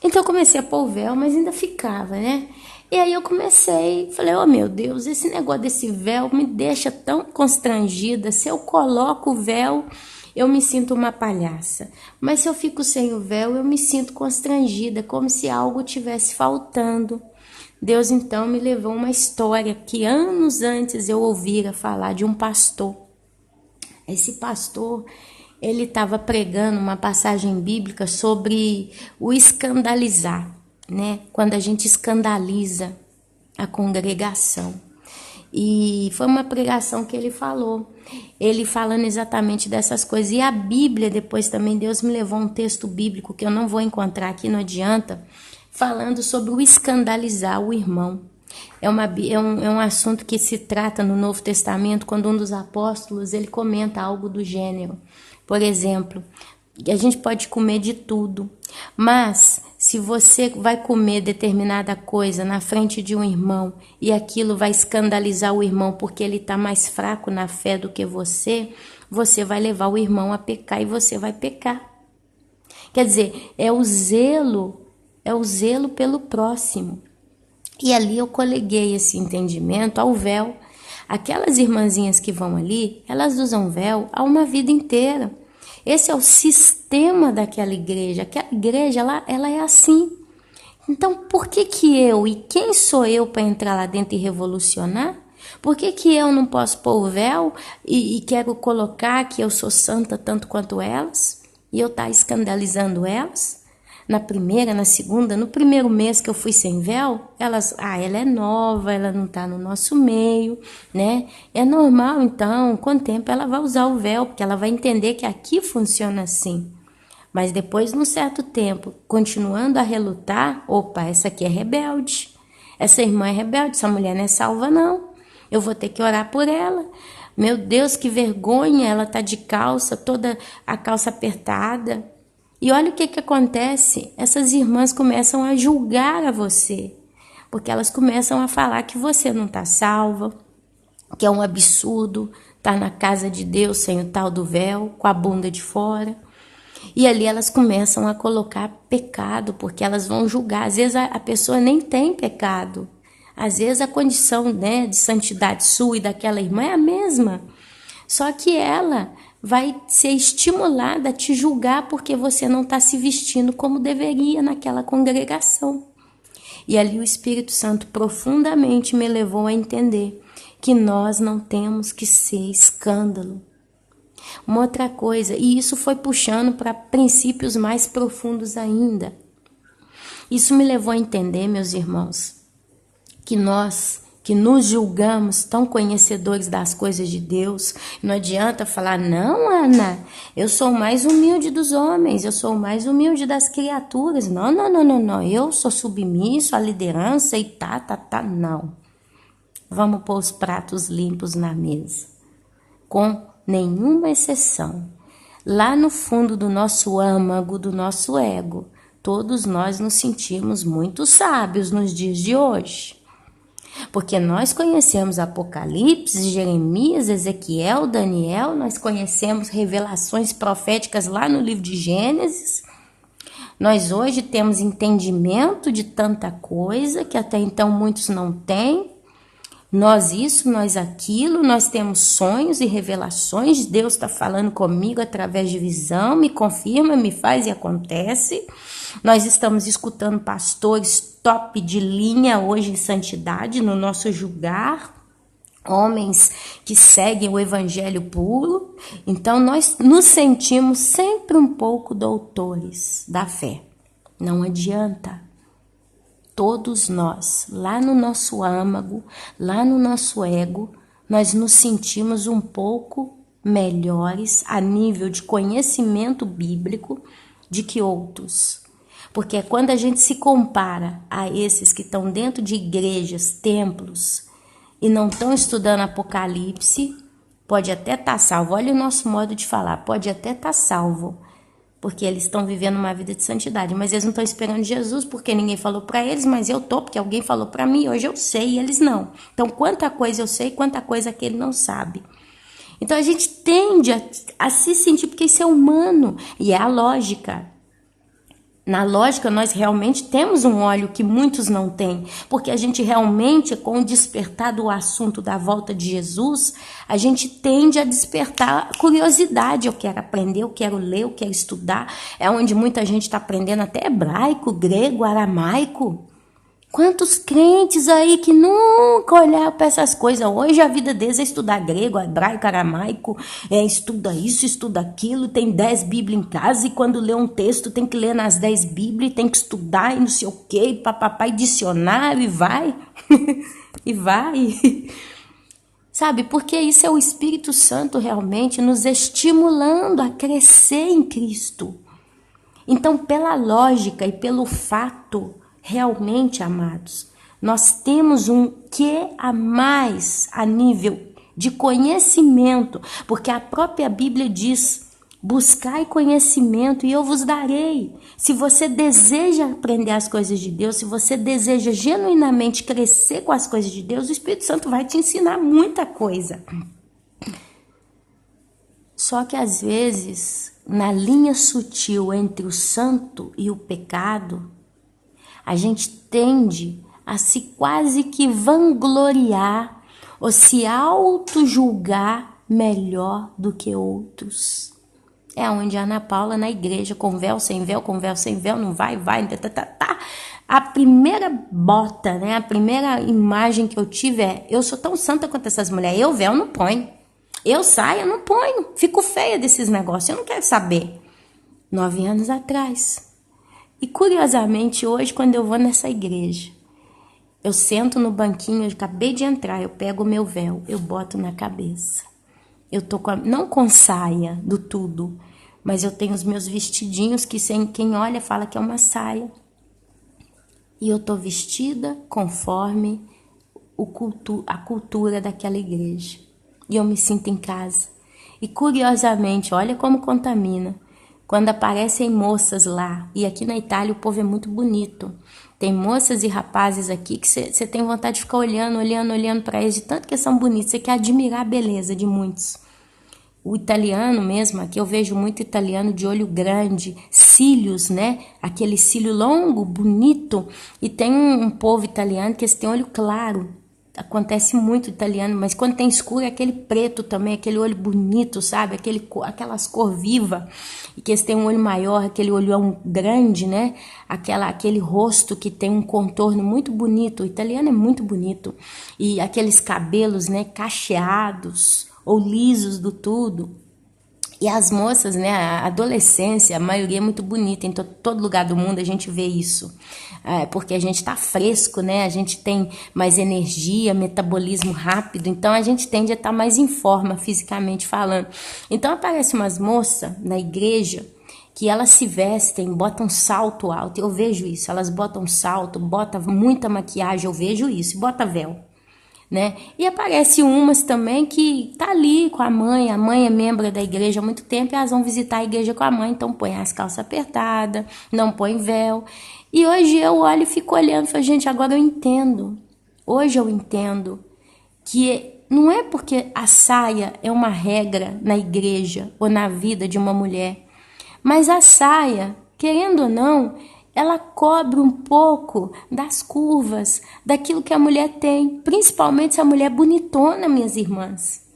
Então eu comecei a pôr o véu, mas ainda ficava, né? E aí eu falei, oh meu Deus, esse negócio desse véu me deixa tão constrangida. Se eu coloco o véu, eu me sinto uma palhaça. Mas se eu fico sem o véu, eu me sinto constrangida, como se algo tivesse faltando. Deus então me levou uma história que anos antes eu ouvira falar de um pastor. Esse pastor, ele estava pregando uma passagem bíblica sobre o escandalizar, né? Quando a gente escandaliza a congregação. E foi uma pregação que ele falou, ele falando exatamente dessas coisas. E a Bíblia, depois também, Deus me levou um texto bíblico que eu não vou encontrar aqui, não adianta, falando sobre o escandalizar o irmão. É um assunto que se trata no Novo Testamento, quando um dos apóstolos ele comenta algo do gênero. Por exemplo, a gente pode comer de tudo, mas se você vai comer determinada coisa na frente de um irmão e aquilo vai escandalizar o irmão porque ele está mais fraco na fé do que você vai levar o irmão a pecar e você vai pecar. Quer dizer, é o zelo pelo próximo. E ali eu coleguei esse entendimento ao véu. Aquelas irmãzinhas que vão ali, elas usam véu há uma vida inteira. Esse é o sistema daquela igreja. Aquela igreja, ela é assim. Então, por que eu e quem sou eu para entrar lá dentro e revolucionar? Por que eu não posso pôr o véu e quero colocar que eu sou santa tanto quanto elas? E eu estar escandalizando elas? Na primeira, na segunda, no primeiro mês que eu fui sem véu, ela é nova, ela não está no nosso meio, né? É normal, então, com o tempo ela vai usar o véu, porque ela vai entender que aqui funciona assim. Mas depois, num certo tempo, continuando a relutar, opa, essa aqui é rebelde, essa irmã é rebelde, essa mulher não é salva não, eu vou ter que orar por ela. Meu Deus, que vergonha, ela tá de calça, toda a calça apertada. E olha o que acontece, essas irmãs começam a julgar a você, porque elas começam a falar que você não está salva, que é um absurdo estar na casa de Deus sem o tal do véu, com a bunda de fora. E ali elas começam a colocar pecado, porque elas vão julgar. Às vezes a pessoa nem tem pecado, às vezes a condição, né, de santidade sua e daquela irmã é a mesma, só que ela vai ser estimulada a te julgar porque você não está se vestindo como deveria naquela congregação. E ali o Espírito Santo profundamente me levou a entender que nós não temos que ser escândalo. Uma outra coisa, e isso foi puxando para princípios mais profundos ainda. Isso me levou a entender, meus irmãos, que nós que nos julgamos tão conhecedores das coisas de Deus, não adianta falar, não, Ana, eu sou o mais humilde dos homens, eu sou o mais humilde das criaturas. Não, eu sou submisso à liderança e não. Vamos pôr os pratos limpos na mesa, com nenhuma exceção. Lá no fundo do nosso âmago, do nosso ego, todos nós nos sentimos muito sábios nos dias de hoje. Porque nós conhecemos Apocalipse, Jeremias, Ezequiel, Daniel, nós conhecemos revelações proféticas lá no livro de Gênesis. Nós hoje temos entendimento de tanta coisa que até então muitos não têm. Nós isso, nós aquilo, nós temos sonhos e revelações. Deus está falando comigo através de visão, me confirma, me faz e acontece. Nós estamos escutando pastores top de linha hoje em santidade no nosso julgar. Homens que seguem o evangelho puro. Então nós nos sentimos sempre um pouco doutores da fé. Não adianta. Todos nós, lá no nosso âmago, lá no nosso ego, nós nos sentimos um pouco melhores a nível de conhecimento bíblico de que outros. Porque quando a gente se compara a esses que estão dentro de igrejas, templos, e não estão estudando Apocalipse, pode até estar salvo. Olha o nosso modo de falar, pode até estar salvo. Porque eles estão vivendo uma vida de santidade, mas eles não estão esperando Jesus, porque ninguém falou para eles, mas eu tô, porque alguém falou para mim, hoje eu sei, e eles não. Então, quanta coisa eu sei, quanta coisa aquele não sabe. Então, a gente tende a se sentir, porque isso é humano, e é a lógica. Na lógica, nós realmente temos um óleo que muitos não têm, porque a gente realmente, com o despertar do assunto da volta de Jesus, a gente tende a despertar curiosidade. Eu quero aprender, eu quero ler, eu quero estudar. É onde muita gente está aprendendo até hebraico, grego, aramaico. Quantos crentes aí que nunca olharam para essas coisas. Hoje a vida deles é estudar grego, hebraico, aramaico, estuda isso, estuda aquilo, tem 10 Bíblias em casa e quando lê um texto tem que ler nas 10 Bíblias, tem que estudar e não sei o quê, papapá, e dicionário e vai, e vai. Sabe, porque isso é o Espírito Santo realmente nos estimulando a crescer em Cristo. Então, pela lógica e pelo fato, realmente, amados, nós temos um quê a mais a nível de conhecimento, porque a própria Bíblia diz, buscai conhecimento e eu vos darei. Se você deseja aprender as coisas de Deus, se você deseja genuinamente crescer com as coisas de Deus, o Espírito Santo vai te ensinar muita coisa. Só que às vezes, na linha sutil entre o santo e o pecado, a gente tende a se quase que vangloriar ou se auto-julgar melhor do que outros. É onde a Ana Paula na igreja, com véu, sem véu, com véu, sem véu, não vai, tá. A primeira bota, né, a primeira imagem que eu tive é, eu sou tão santa quanto essas mulheres, eu véu não ponho. Eu saio, não ponho, fico feia desses negócios, eu não quero saber. 9 anos atrás. E curiosamente, hoje, quando eu vou nessa igreja, eu sento no banquinho, eu acabei de entrar, eu pego o meu véu, eu boto na cabeça. Eu tô não com saia do tudo, mas eu tenho os meus vestidinhos que quem olha fala que é uma saia. E eu tô vestida conforme a cultura daquela igreja. E eu me sinto em casa. E curiosamente, olha como contamina. Quando aparecem moças lá, e aqui na Itália o povo é muito bonito. Tem moças e rapazes aqui que você tem vontade de ficar olhando para eles, de tanto que são bonitos. Você quer admirar a beleza de muitos. O italiano mesmo, aqui eu vejo muito italiano de olho grande, cílios, né? Aquele cílio longo, bonito. E tem um povo italiano que eles têm olho claro. Acontece muito italiano, mas quando tem escuro é aquele preto também, aquele olho bonito, sabe? Aquelas cor viva, e que eles têm um olho maior, aquele olhão grande, né? Aquele rosto que tem um contorno muito bonito. O italiano é muito bonito. E aqueles cabelos, né? Cacheados ou lisos do tudo. E as moças, né, a adolescência, a maioria é muito bonita, em todo lugar do mundo a gente vê isso, porque a gente tá fresco, né, a gente tem mais energia, metabolismo rápido, então a gente tende a estar mais em forma, fisicamente falando. Então aparecem umas moças na igreja que elas se vestem, botam salto alto, eu vejo isso, elas botam salto, botam muita maquiagem, eu vejo isso, e bota véu. né? E aparece umas também que tá ali com a mãe é membro da igreja há muito tempo e elas vão visitar a igreja com a mãe, então põe as calças apertadas, não põe véu. E hoje eu olho e fico olhando e falo, gente, agora eu entendo. Hoje eu entendo que não é porque a saia é uma regra na igreja ou na vida de uma mulher, mas a saia, querendo ou não, ela cobre um pouco das curvas, daquilo que a mulher tem, principalmente se a mulher é bonitona, minhas irmãs.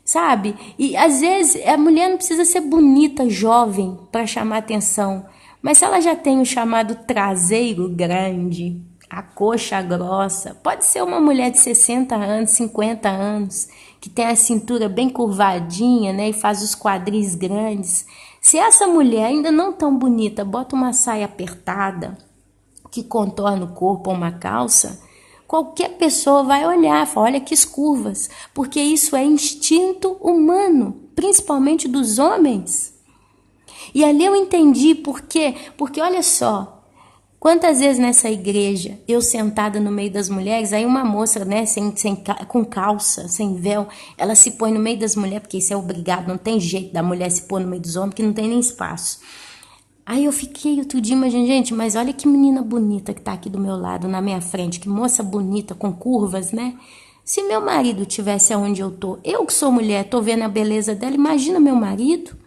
Sabe? E às vezes a mulher não precisa ser bonita, jovem, para chamar atenção, mas se ela já tem o chamado traseiro grande, a coxa grossa, pode ser uma mulher de 60 anos, 50 anos, que tem a cintura bem curvadinha, né, e faz os quadris grandes. Se essa mulher ainda não tão bonita, bota uma saia apertada, que contorna o corpo ou uma calça, qualquer pessoa vai olhar, fala, olha que curvas, porque isso é instinto humano, principalmente dos homens. E ali eu entendi por quê, porque olha só, quantas vezes nessa igreja, eu sentada no meio das mulheres, aí uma moça, né, com calça, sem véu, ela se põe no meio das mulheres, porque isso é obrigado, não tem jeito da mulher se pôr no meio dos homens, que não tem nem espaço. Aí eu fiquei outro dia imaginando, gente, mas olha que menina bonita que tá aqui do meu lado, na minha frente, que moça bonita, com curvas, né? Se meu marido tivesse aonde eu tô, eu que sou mulher, tô vendo a beleza dela, imagina meu marido.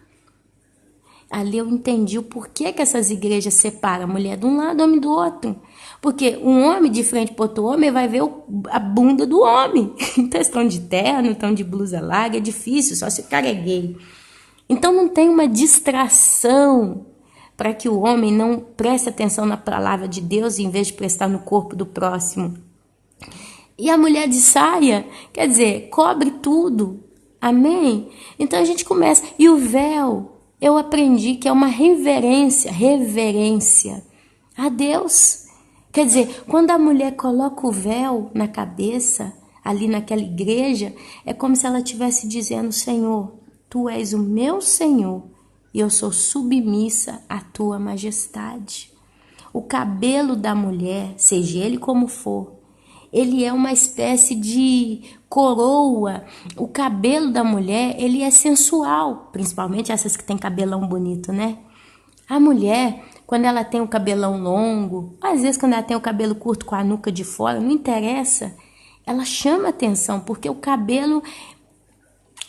Ali eu entendi o porquê que essas igrejas separam a mulher de um lado, o homem do outro. Porque um homem de frente para outro homem vai ver a bunda do homem. Então estão de terno, estão de blusa larga, é difícil, só se o cara é gay. Então não tem uma distração para que o homem não preste atenção na palavra de Deus em vez de prestar no corpo do próximo. E a mulher de saia, quer dizer, cobre tudo. Amém? Então a gente começa. E o véu, eu aprendi que é uma reverência a Deus. Quer dizer, quando a mulher coloca o véu na cabeça, ali naquela igreja, é como se ela estivesse dizendo, Senhor, Tu és o meu Senhor e eu sou submissa à Tua majestade. O cabelo da mulher, seja ele como for, ele é uma espécie de coroa. O cabelo da mulher, ele é sensual, principalmente essas que têm cabelão bonito, né? A mulher, quando ela tem o cabelão longo, às vezes quando ela tem o cabelo curto com a nuca de fora, não interessa, ela chama atenção, porque o cabelo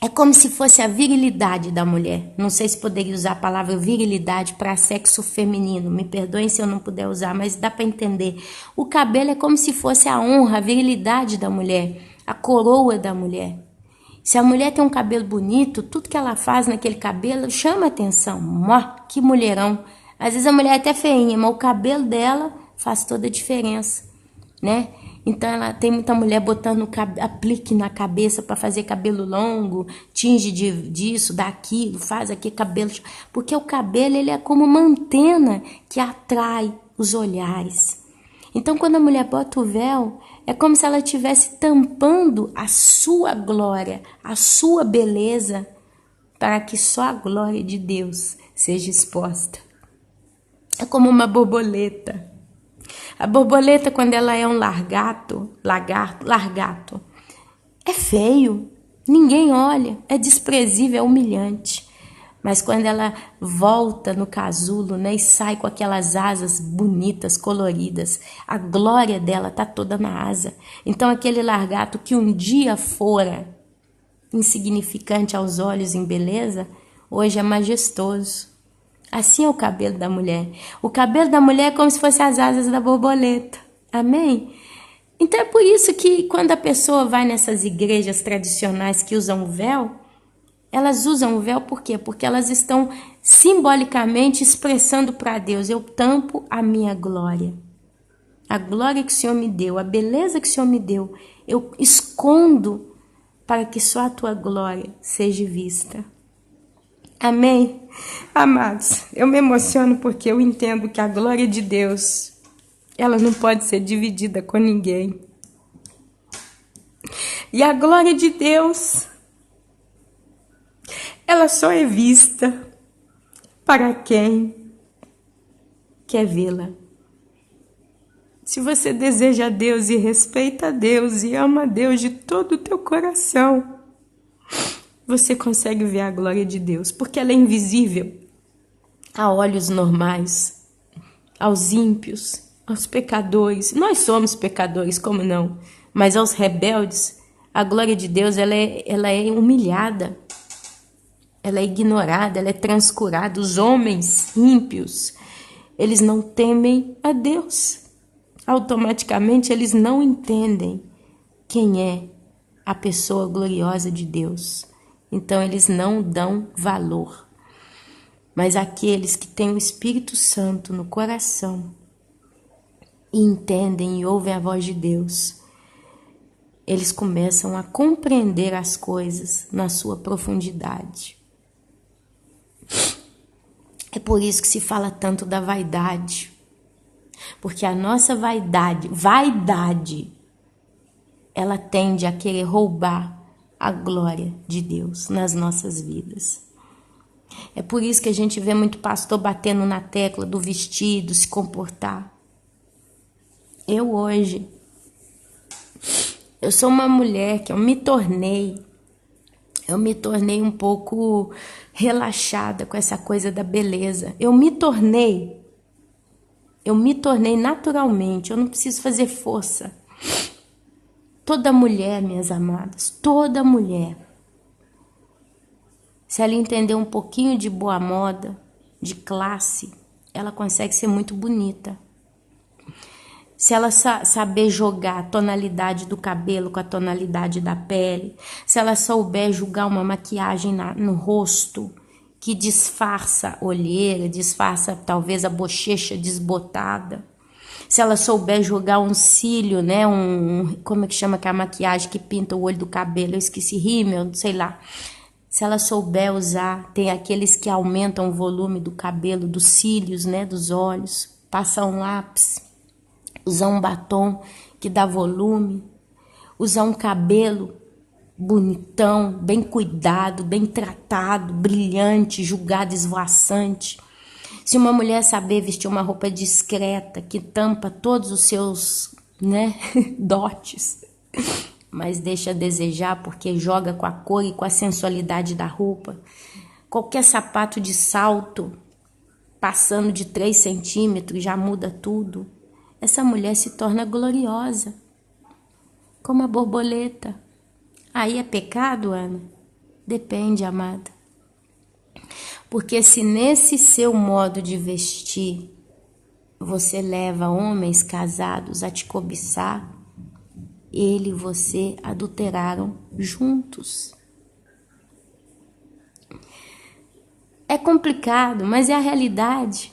é como se fosse a virilidade da mulher. Não sei se poderia usar a palavra virilidade para sexo feminino. Me perdoem se eu não puder usar, mas dá para entender. O cabelo é como se fosse a honra, a virilidade da mulher, a coroa da mulher. Se a mulher tem um cabelo bonito, tudo que ela faz naquele cabelo chama atenção. Que mulherão. Às vezes a mulher é até feinha, mas o cabelo dela faz toda a diferença, né? Então ela tem muita mulher botando aplique na cabeça para fazer cabelo longo, tinge disso, daquilo, faz aqui cabelo, porque o cabelo ele é como uma antena que atrai os olhares. Então quando a mulher bota o véu, é como se ela estivesse tampando a sua glória, a sua beleza, para que só a glória de Deus seja exposta. É como uma borboleta. A borboleta, quando ela é um lagarto, é feio, ninguém olha, é desprezível, é humilhante. Mas quando ela volta no casulo, né, e sai com aquelas asas bonitas, coloridas, a glória dela está toda na asa. Então aquele lagarto que um dia fora insignificante aos olhos em beleza, hoje é majestoso. Assim é o cabelo da mulher. O cabelo da mulher é como se fosse as asas da borboleta. Amém? Então é por isso que quando a pessoa vai nessas igrejas tradicionais que usam o véu, elas usam o véu por quê? Porque elas estão simbolicamente expressando para Deus, eu tampo a minha glória. A glória que o Senhor me deu, a beleza que o Senhor me deu, eu escondo para que só a tua glória seja vista. Amém? Amados, eu me emociono porque eu entendo que a glória de Deus, ela não pode ser dividida com ninguém. E a glória de Deus, ela só é vista para quem quer vê-la. Se você deseja a Deus e respeita a Deus e ama a Deus de todo o teu coração, você consegue ver a glória de Deus, porque ela é invisível a olhos normais, aos ímpios, aos pecadores. Nós somos pecadores, como não? Mas aos rebeldes, a glória de Deus ela é humilhada, ela é ignorada, ela é transcurada. Os homens ímpios, eles não temem a Deus. Automaticamente eles não entendem quem é a pessoa gloriosa de Deus. Então eles não dão valor. Mas aqueles que têm o Espírito Santo no coração e entendem e ouvem a voz de Deus, eles começam a compreender as coisas na sua profundidade. É por isso que se fala tanto da vaidade. Porque a nossa vaidade, ela tende a querer roubar a glória de Deus nas nossas vidas. É por isso que a gente vê muito pastor batendo na tecla do vestido, se comportar. Eu sou uma mulher que eu me tornei um pouco relaxada com essa coisa da beleza. Eu me tornei naturalmente, eu não preciso fazer força. Toda mulher, minhas amadas, toda mulher, se ela entender um pouquinho de boa moda, de classe, ela consegue ser muito bonita. Se ela saber jogar a tonalidade do cabelo com a tonalidade da pele, se ela souber jogar uma maquiagem no rosto que disfarça a olheira, disfarça talvez a bochecha desbotada, se ela souber jogar um cílio, né, como é que chama aquela maquiagem que pinta o olho do cabelo, eu esqueci, rímel, sei lá. Se ela souber usar, tem aqueles que aumentam o volume do cabelo, dos cílios, né, dos olhos, passar um lápis, usar um batom que dá volume, usar um cabelo bonitão, bem cuidado, bem tratado, brilhante, julgado, esvoaçante. Se uma mulher saber vestir uma roupa discreta, que tampa todos os seus, né, dotes, mas deixa a desejar porque joga com a cor e com a sensualidade da roupa. Qualquer sapato de salto, passando de 3 centímetros, já muda tudo. Essa mulher se torna gloriosa, como a borboleta. Aí é pecado, Ana? Depende, amada. Porque se nesse seu modo de vestir você leva homens casados a te cobiçar, ele e você adulteraram juntos. É complicado, mas é a realidade.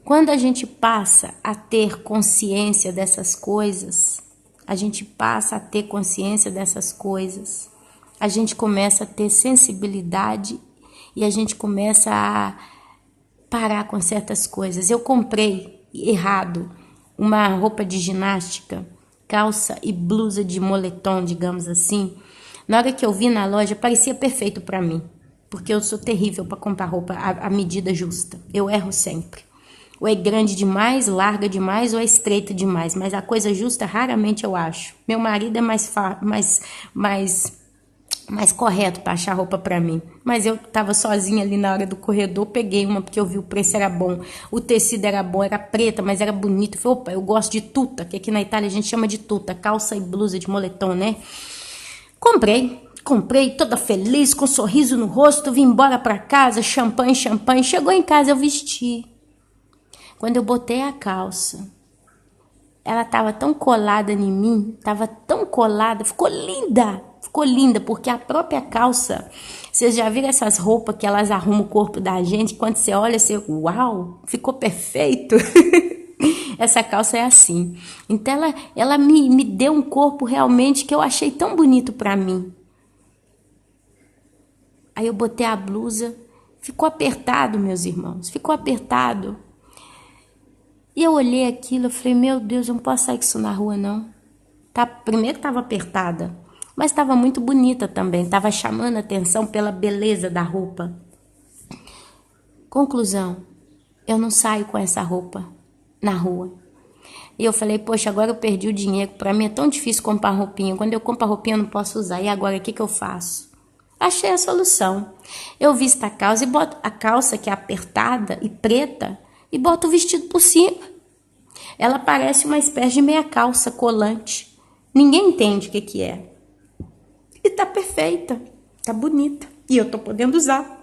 Quando a gente passa a ter consciência dessas coisas, a gente começa a ter sensibilidade e a gente começa a parar com certas coisas. Eu comprei errado uma roupa de ginástica, calça e blusa de moletom, digamos assim. Na hora que eu vi na loja, parecia perfeito para mim, porque eu sou terrível para comprar roupa à medida justa. Eu erro sempre. Ou é grande demais, larga demais, ou é estreita demais. Mas a coisa justa raramente eu acho. Meu marido é mais correto para achar roupa para mim. Mas eu estava sozinha ali na hora do corredor, peguei uma porque eu vi o preço era bom. O tecido era bom, era preta, mas era bonito. Eu falei, opa, eu gosto de tuta, que aqui na Itália a gente chama de tuta, calça e blusa de moletom, né? Comprei toda feliz, com um sorriso no rosto, vim embora para casa, champanhe. Chegou em casa, eu vesti. Quando eu botei a calça, ela estava tão colada em mim, ficou linda, porque a própria calça, vocês já viram essas roupas que elas arrumam o corpo da gente, quando você olha, você, uau, ficou perfeito. Essa calça é assim. Então ela me deu um corpo realmente que eu achei tão bonito para mim. Aí eu botei a blusa, ficou apertado, meus irmãos, ficou apertado. E eu olhei aquilo, eu falei, meu Deus, eu não posso sair com isso na rua, não. Primeiro estava apertada, mas estava muito bonita também, estava chamando a atenção pela beleza da roupa. Conclusão, eu não saio com essa roupa na rua. E eu falei, poxa, agora eu perdi o dinheiro. Para mim é tão difícil comprar roupinha. Quando eu compro a roupinha eu não posso usar. E agora, o que eu faço? Achei a solução. Eu visto a calça e boto a calça que é apertada e preta e boto o vestido por cima. Ela parece uma espécie de meia calça colante. Ninguém entende o que é. E tá perfeita, tá bonita. E eu tô podendo usar.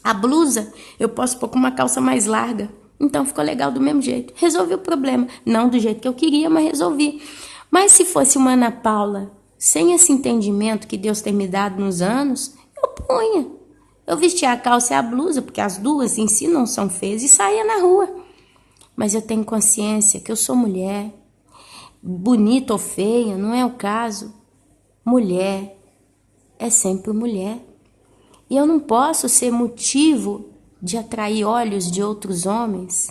A blusa eu posso pôr com uma calça mais larga. Então ficou legal do mesmo jeito. Resolvi o problema. Não do jeito que eu queria, mas resolvi. Mas se fosse uma Ana Paula, sem esse entendimento que Deus tem me dado nos anos, eu punha. Eu vestia a calça e a blusa, porque as duas em si não são feias, e saía na rua. Mas eu tenho consciência que eu sou mulher. Bonita ou feia, não é o caso. Mulher é sempre mulher. E eu não posso ser motivo de atrair olhos de outros homens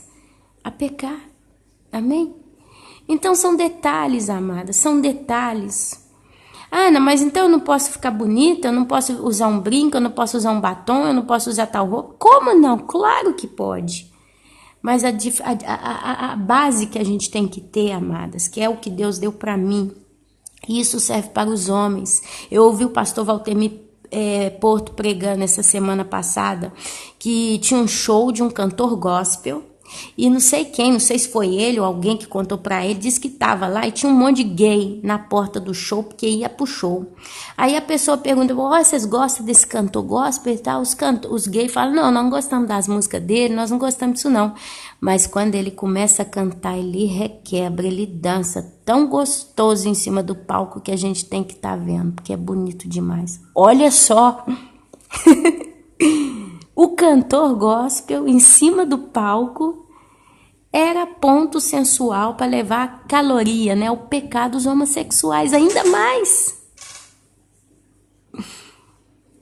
a pecar. Amém? Então são detalhes, amadas, são detalhes. Ana, mas então eu não posso ficar bonita, eu não posso usar um brinco, eu não posso usar um batom, eu não posso usar tal roupa. Como não? Claro que pode. Mas a base que a gente tem que ter, amadas, que é o que Deus deu para mim, isso serve para os homens. Eu ouvi o pastor Valtemir Porto pregando essa semana passada, que tinha um show de um cantor gospel, e não sei quem, não sei se foi ele ou alguém que contou pra ele, disse que tava lá e tinha um monte de gay na porta do show, porque ia pro show. Aí a pessoa pergunta, vocês gostam desse cantor gospel e tal? Os gays falam, não gostamos das músicas dele, nós não gostamos disso não. Mas quando ele começa a cantar, ele requebra, ele dança tão gostoso em cima do palco que a gente tem que estar vendo, porque é bonito demais. Olha só! O cantor gospel em cima do palco era ponto sensual para levar a caloria, né? O pecado dos homossexuais, ainda mais.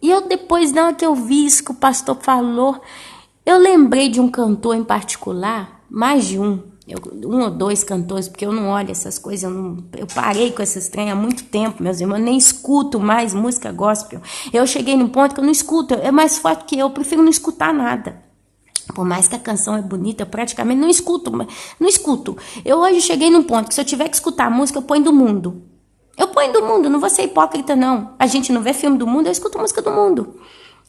E eu depois, na hora que eu vi isso que o pastor falou, eu lembrei de um cantor em particular, mais de um ou dois cantores, porque eu não olho essas coisas, eu parei com esses trem há muito tempo, meus irmãos, eu nem escuto mais música gospel. Eu cheguei num ponto que eu não escuto, é mais forte que eu prefiro não escutar nada. Por mais que a canção é bonita, eu praticamente não escuto. Eu hoje cheguei num ponto que se eu tiver que escutar a música, eu ponho do mundo. Eu ponho do mundo, não vou ser hipócrita não. A gente não vê filme do mundo, eu escuto música do mundo.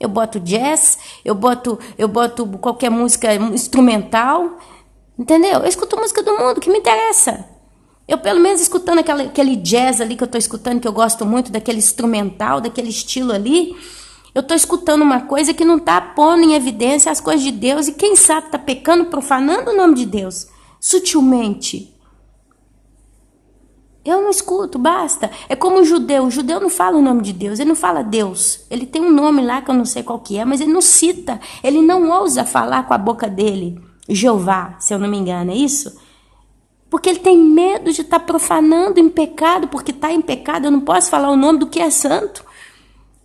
Eu boto jazz, eu boto qualquer música instrumental, entendeu? Eu escuto música do mundo, que me interessa. Eu pelo menos escutando aquele jazz ali que eu tô escutando, que eu gosto muito, daquele instrumental, daquele estilo ali, eu tô escutando uma coisa que não tá pondo em evidência as coisas de Deus e quem sabe tá pecando, profanando o nome de Deus, sutilmente. Eu não escuto, basta. É como o judeu não fala o nome de Deus, ele não fala Deus. Ele tem um nome lá que eu não sei qual que é, mas ele não cita, ele não ousa falar com a boca dele, Jeová, se eu não me engano, é isso? Porque ele tem medo de estar profanando em pecado, porque está em pecado, eu não posso falar o nome do que é santo.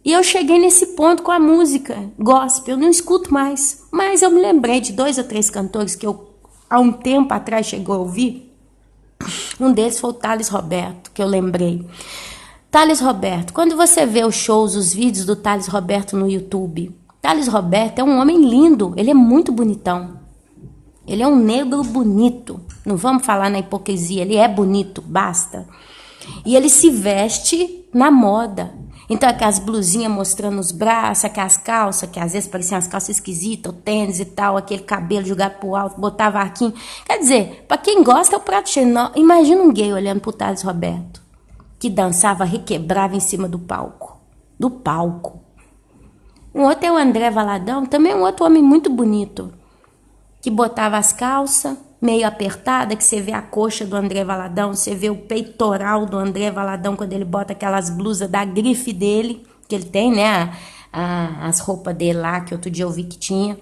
E eu cheguei nesse ponto com a música gospel, eu não escuto mais. Mas eu me lembrei de 2 ou 3 cantores que eu, há um tempo atrás, chegou a ouvir. Um deles foi o Thales Roberto, que eu lembrei. Thales Roberto, quando você vê os shows, os vídeos do Thales Roberto no YouTube, Thales Roberto é um homem lindo, ele é muito bonitão. Ele é um negro bonito, não vamos falar na hipocrisia, ele é bonito, basta. E ele se veste na moda. Então aquelas blusinhas mostrando os braços, aquelas calças, que às vezes pareciam umas calças esquisitas, o tênis e tal, aquele cabelo jogado pro alto, botava arquinho. Quer dizer, para quem gosta é o prato cheio. Imagina um gay olhando pro Thales Roberto, que dançava, requebrava em cima do palco. Do palco. Um outro é o André Valadão, também um outro homem muito bonito, que botava as calças meio apertada, que você vê a coxa do André Valadão, você vê o peitoral do André Valadão quando ele bota aquelas blusas da grife dele, que ele tem, né, as roupas dele lá, que outro dia eu vi que tinha.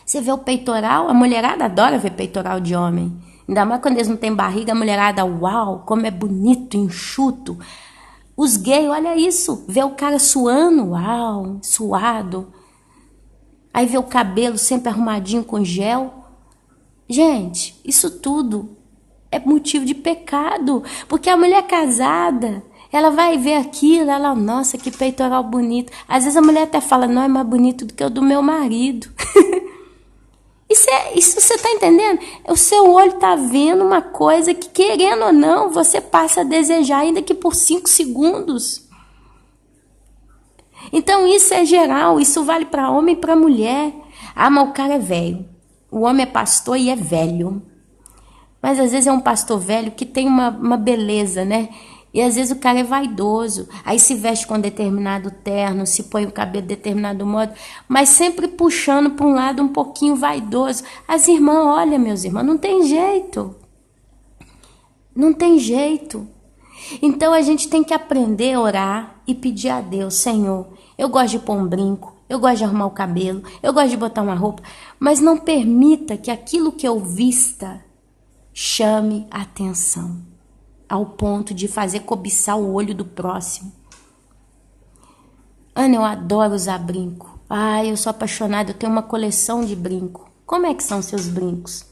Você vê o peitoral, a mulherada adora ver peitoral de homem, ainda mais quando eles não têm barriga, a mulherada, uau, como é bonito, enxuto. Os gays, olha isso, vê o cara suando, uau, suado. Aí vê o cabelo sempre arrumadinho com gel. Gente, isso tudo é motivo de pecado, porque a mulher casada, ela vai ver aquilo, ela, nossa, que peitoral bonito. Às vezes a mulher até fala, não, é mais bonito do que o do meu marido. E Isso você está entendendo? O seu olho está vendo uma coisa que, querendo ou não, você passa a desejar, ainda que por 5 segundos. Então isso é geral, isso vale para homem e para mulher. Ah, mas o cara é velho. O homem é pastor e é velho. Mas às vezes é um pastor velho que tem uma beleza, né? E às vezes o cara é vaidoso. Aí se veste com determinado terno, se põe o cabelo de determinado modo, mas sempre puxando para um lado um pouquinho vaidoso. As irmãs, olha, meus irmãos, não tem jeito. Não tem jeito. Então a gente tem que aprender a orar e pedir a Deus: Senhor, eu gosto de pôr um brinco, eu gosto de arrumar o cabelo, eu gosto de botar uma roupa, mas não permita que aquilo que eu vista chame a atenção, ao ponto de fazer cobiçar o olho do próximo. Ana, eu adoro usar brinco. Eu sou apaixonada, eu tenho uma coleção de brinco. Como é que são seus brincos?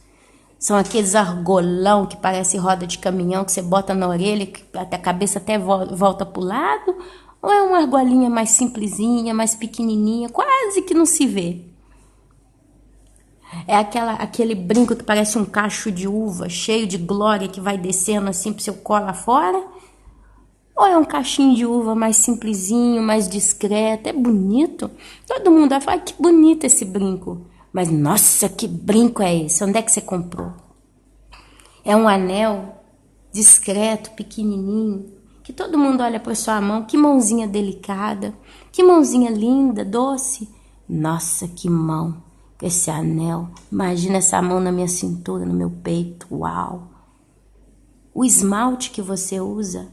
São aqueles argolão que parece roda de caminhão, que você bota na orelha, que a cabeça até volta para o lado? Ou é uma argolinha mais simplesinha, mais pequenininha, quase que não se vê? É aquele brinco que parece um cacho de uva, cheio de glória, que vai descendo assim pro seu colo fora? Ou é um cachinho de uva mais simplesinho, mais discreto? É bonito. Todo mundo vai falar: que bonito esse brinco. Mas, nossa, que brinco é esse? Onde é que você comprou? É um anel discreto, pequenininho, que todo mundo olha para sua mão. Que mãozinha delicada, que mãozinha linda, doce. Nossa, que mão, esse anel. Imagina essa mão na minha cintura, no meu peito. Uau! O esmalte que você usa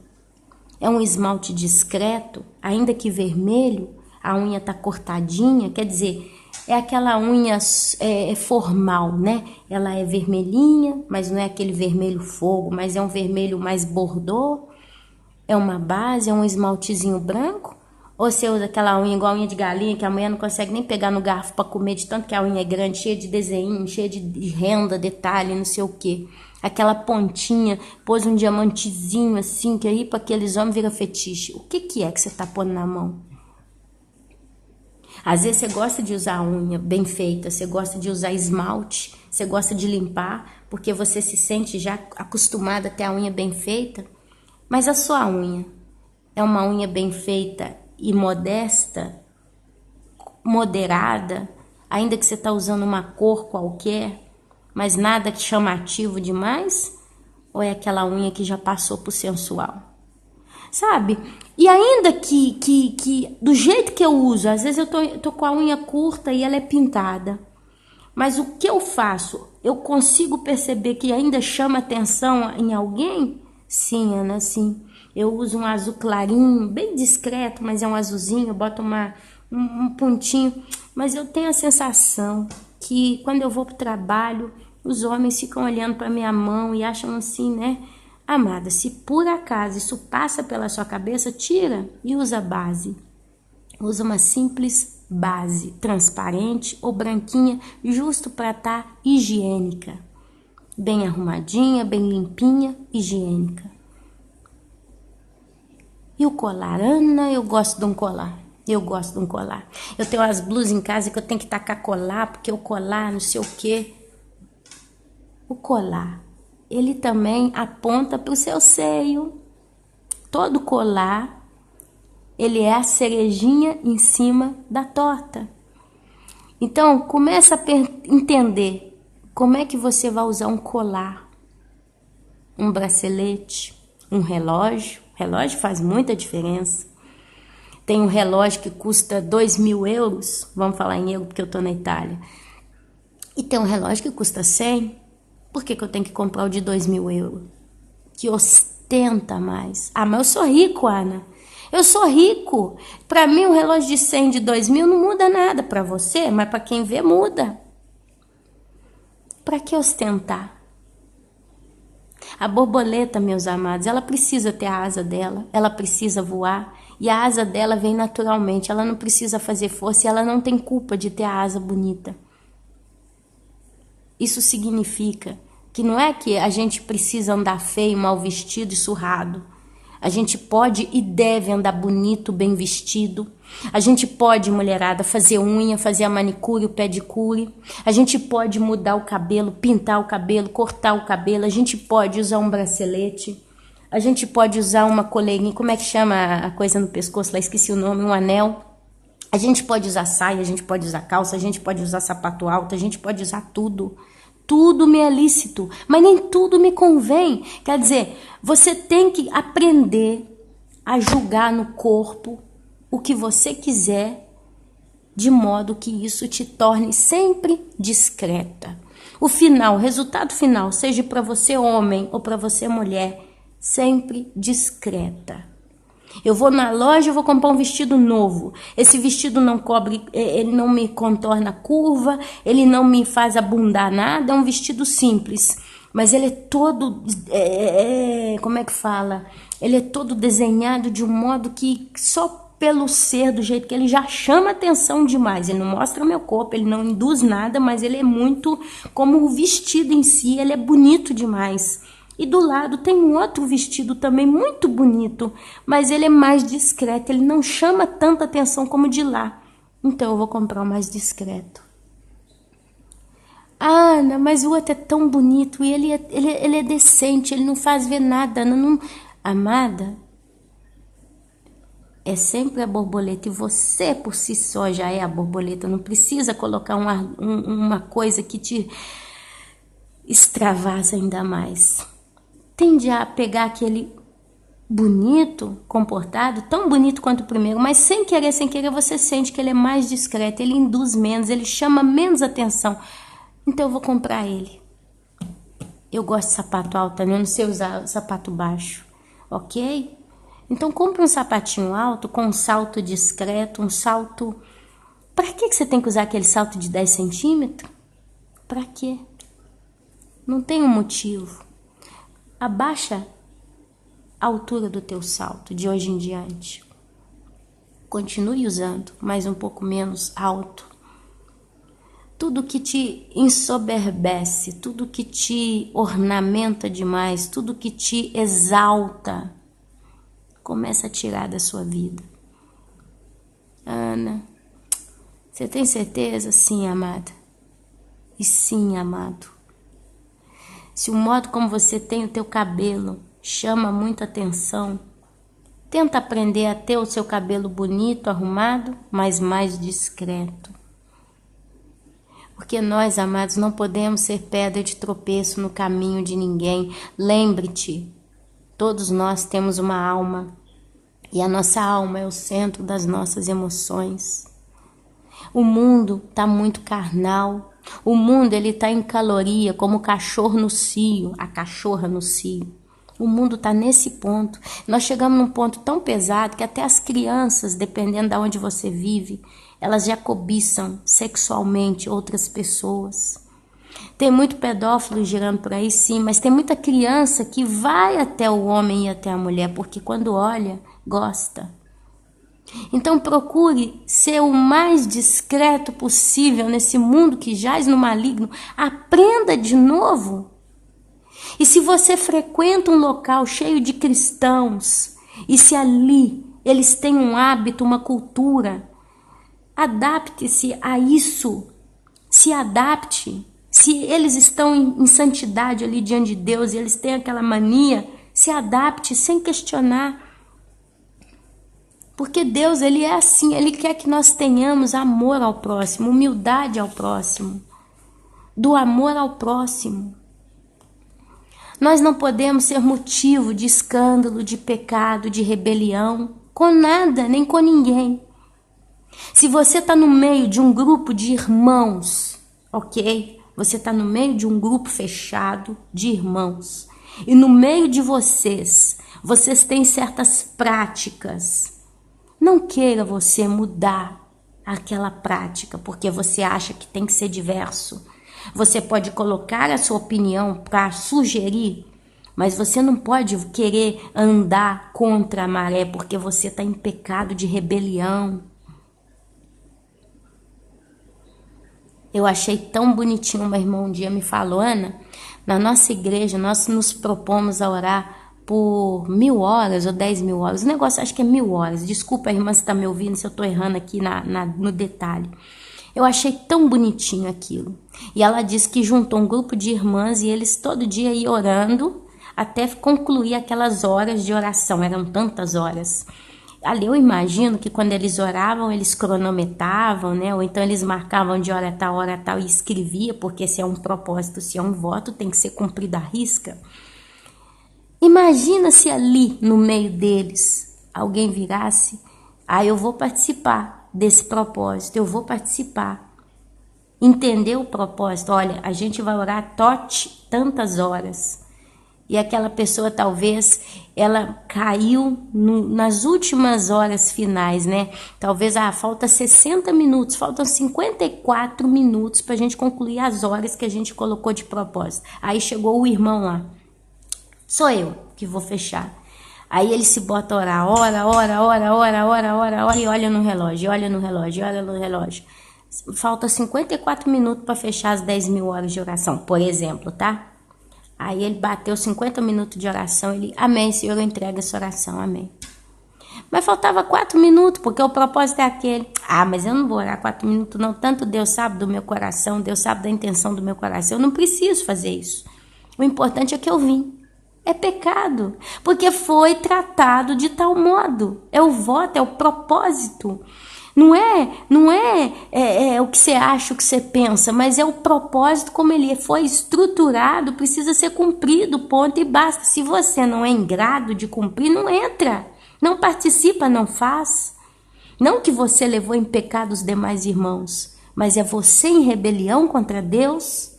é um esmalte discreto, ainda que vermelho. A unha está cortadinha, quer dizer, é aquela unha formal, né? Ela é vermelhinha, mas não é aquele vermelho fogo, mas é um vermelho mais bordô. É uma base, é um esmaltezinho branco. Ou você usa aquela unha igual a unha de galinha, que a mulher não consegue nem pegar no garfo para comer, de tanto que a unha é grande, cheia de desenho, cheia de renda, detalhe, não sei o quê. Aquela pontinha, pôs um diamantezinho assim, que aí para aqueles homens vira fetiche. O que é que você tá pondo na mão? Às vezes você gosta de usar a unha bem feita, você gosta de usar esmalte, você gosta de limpar, porque você se sente já acostumada a ter a unha bem feita. Mas a sua unha é uma unha bem feita e modesta, moderada, ainda que você está usando uma cor qualquer, mas nada chamativo demais? Ou é aquela unha que já passou por sensual? Sabe? E ainda que do jeito que eu uso, às vezes eu tô com a unha curta e ela é pintada. Mas o que eu faço? Eu consigo perceber que ainda chama atenção em alguém? Sim, Ana, sim. Eu uso um azul clarinho, bem discreto, mas é um azulzinho, eu boto um pontinho. Mas eu tenho a sensação que quando eu vou pro trabalho, os homens ficam olhando para minha mão e acham assim, né? Amada, se por acaso isso passa pela sua cabeça, tira e usa base. Usa uma simples base, transparente ou branquinha, justo para estar higiênica. Bem arrumadinha, bem limpinha, higiênica. E o colar? Ana, eu gosto de um colar. Eu gosto de um colar. Eu tenho as blusas em casa que eu tenho que tacar colar, porque o colar, não sei o quê. O colar, ele também aponta para o seu seio. Todo colar, ele é a cerejinha em cima da torta. Então, começa a entender como é que você vai usar um colar, um bracelete, um relógio. Relógio faz muita diferença. Tem um relógio que custa 2.000 euros, vamos falar em euro porque eu estou na Itália. E tem um relógio que custa 100. Por que eu tenho que comprar o de 2.000 euros? Que ostenta mais. Mas eu sou rico, Ana. Eu sou rico. Para mim, um relógio de 100, de 2.000 não muda nada para você, mas para quem vê, muda. Para que ostentar? A borboleta, meus amados, ela precisa ter a asa dela, ela precisa voar, e a asa dela vem naturalmente, ela não precisa fazer força e ela não tem culpa de ter a asa bonita. Isso significa que não é que a gente precisa andar feio, mal vestido e surrado. A gente pode e deve andar bonito, bem vestido. A gente pode, mulherada, fazer unha, fazer a manicure, o pedicure. A gente pode mudar o cabelo, pintar o cabelo, cortar o cabelo. A gente pode usar um bracelete. A gente pode usar uma coleirinha, como é que chama a coisa no pescoço? Lá esqueci o nome, um anel. A gente pode usar saia, a gente pode usar calça, a gente pode usar sapato alto, a gente pode usar tudo. Tudo me é lícito, mas nem tudo me convém. Quer dizer, você tem que aprender a julgar no corpo o que você quiser, de modo que isso te torne sempre discreta. O final, o resultado final, seja para você homem ou para você mulher, sempre discreta. Eu vou na loja, eu vou comprar um vestido novo. Esse vestido não cobre, ele não me contorna a curva, ele não me faz abundar nada, é um vestido simples. Mas ele é todo, como é que fala? Ele é todo desenhado de um modo que só pelo ser, do jeito que ele já chama atenção demais. Ele não mostra o meu corpo, ele não induz nada, mas ele é muito, como o vestido em si, ele é bonito demais. E do lado tem um outro vestido também muito bonito, mas ele é mais discreto, ele não chama tanta atenção como o de lá. Então eu vou comprar o mais discreto. Ah, Ana, mas o outro é tão bonito e ele é decente, ele não faz ver nada. Não... Amada, é sempre a borboleta e você por si só já é a borboleta. Não precisa colocar uma coisa que te extravasa ainda mais. Tende a pegar aquele bonito, comportado, tão bonito quanto o primeiro, mas sem querer você sente que ele é mais discreto, ele induz menos, ele chama menos atenção. Então eu vou comprar ele. Eu gosto de sapato alto, eu não sei usar sapato baixo, ok? Então compre um sapatinho alto com um salto discreto, um salto... Para que você tem que usar aquele salto de 10 centímetros? Para quê? Não tem um motivo. Abaixa a altura do teu salto de hoje em diante. Continue usando, mas um pouco menos alto. Tudo que te ensoberbece, tudo que te ornamenta demais, tudo que te exalta, começa a tirar da sua vida. Ana, você tem certeza? Sim, amada. E sim, amado. Se o modo como você tem o teu cabelo chama muita atenção, tenta aprender a ter o seu cabelo bonito, arrumado, mas mais discreto. Porque nós, amados, não podemos ser pedra de tropeço no caminho de ninguém. Lembre-te, todos nós temos uma alma, e a nossa alma é o centro das nossas emoções. O mundo está muito carnal. O mundo está em caloria, como o cachorro no cio, a cachorra no cio. O mundo está nesse ponto. Nós chegamos num ponto tão pesado que até as crianças, dependendo de onde você vive, elas já cobiçam sexualmente outras pessoas. Tem muito pedófilo girando por aí, sim, mas tem muita criança que vai até o homem e até a mulher, porque quando olha, gosta. Então procure ser o mais discreto possível nesse mundo que jaz no maligno. Aprenda de novo. E se você frequenta um local cheio de cristãos, e se ali eles têm um hábito, uma cultura, adapte-se a isso. Se adapte. Se eles estão em santidade ali diante de Deus e eles têm aquela mania, se adapte sem questionar. Porque Deus, ele é assim, ele quer que nós tenhamos amor ao próximo, humildade ao próximo, do amor ao próximo. Nós não podemos ser motivo de escândalo, de pecado, de rebelião, com nada, nem com ninguém. Se você está no meio de um grupo de irmãos, ok? Você está no meio de um grupo fechado de irmãos. E no meio de vocês têm certas práticas. Não queira você mudar aquela prática, porque você acha que tem que ser diverso. Você pode colocar a sua opinião para sugerir, mas você não pode querer andar contra a maré, porque você está em pecado de rebelião. Eu achei tão bonitinho, meu irmão um dia me falou, Ana, na nossa igreja nós nos propomos a orar por 1.000 horas ou 10.000 horas. O negócio acho que é 1.000 horas. Desculpa, irmã, se está me ouvindo, se eu estou errando aqui no detalhe. Eu achei tão bonitinho aquilo. E ela disse que juntou um grupo de irmãs e eles todo dia iam orando até concluir aquelas horas de oração. Eram tantas horas. Ali eu imagino que quando eles oravam, eles cronometravam, né? Ou então eles marcavam de hora tal e escrevia, porque se é um propósito, se é um voto, tem que ser cumprido à risca. Imagina se ali, no meio deles, alguém virasse, eu vou participar desse propósito, eu vou participar. Entender o propósito, olha, a gente vai orar tantas horas. E aquela pessoa talvez, ela caiu nas últimas horas finais, né? Talvez, falta 60 minutos, faltam 54 minutos para a gente concluir as horas que a gente colocou de propósito. Aí chegou o irmão lá. Sou eu que vou fechar. Aí ele se bota a orar, ora, e olha no relógio, olha no relógio. Falta 54 minutos para fechar as 10.000 horas de oração, por exemplo, tá? Aí ele bateu 50 minutos de oração, ele, amém, Senhor, eu entrego essa oração, amém. Mas faltava 4 minutos, porque o propósito é aquele. Mas eu não vou orar 4 minutos não, tanto Deus sabe do meu coração, Deus sabe da intenção do meu coração, eu não preciso fazer isso. O importante é que eu vim. É pecado, porque foi tratado de tal modo. É o voto, é o propósito. Não é o que você acha, o que você pensa, mas é o propósito como ele foi estruturado, precisa ser cumprido, ponto e basta. Se você não é ingrato de cumprir, não entra, não participa, não faz. Não que você levou em pecado os demais irmãos, mas é você em rebelião contra Deus.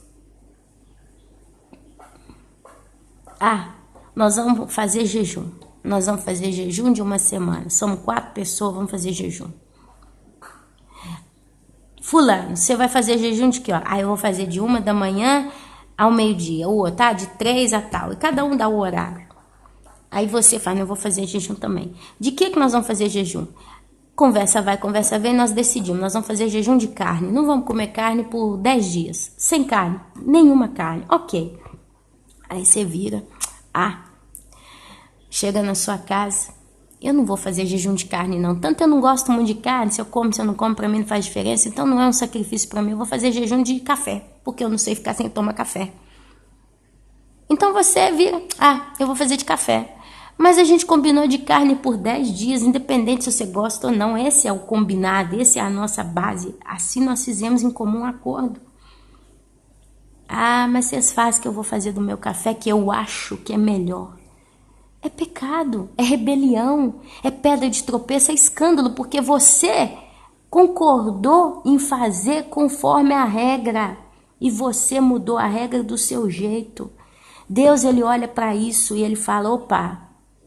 Nós vamos fazer jejum. Nós vamos fazer jejum de uma semana. Somos 4 pessoas, vamos fazer jejum. Fulano, você vai fazer jejum de que hora? Eu vou fazer de 1 da manhã ao meio-dia. O outro, de 3 a tal. E cada um dá o horário. Aí você fala, eu vou fazer jejum também. De que nós vamos fazer jejum? Conversa vai, conversa vem, nós decidimos. Nós vamos fazer jejum de carne. Não vamos comer carne por 10 dias. Sem carne. Nenhuma carne. Ok. Aí você vira. Chega na sua casa. Eu não vou fazer jejum de carne não. Tanto eu não gosto muito de carne. Se eu como, se eu não como, pra mim não faz diferença. Então não é um sacrifício pra mim. Eu vou fazer jejum de café. Porque eu não sei ficar sem tomar café. Então você vira. Eu vou fazer de café. Mas a gente combinou de carne por 10 dias. Independente se você gosta ou não. Esse é o combinado. Esse é a nossa base. Assim nós fizemos em comum acordo. Mas vocês fazem que eu vou fazer do meu café que eu acho que é melhor. É pecado, é rebelião, é pedra de tropeço, é escândalo, porque você concordou em fazer conforme a regra e você mudou a regra do seu jeito. Deus, ele olha para isso e ele fala,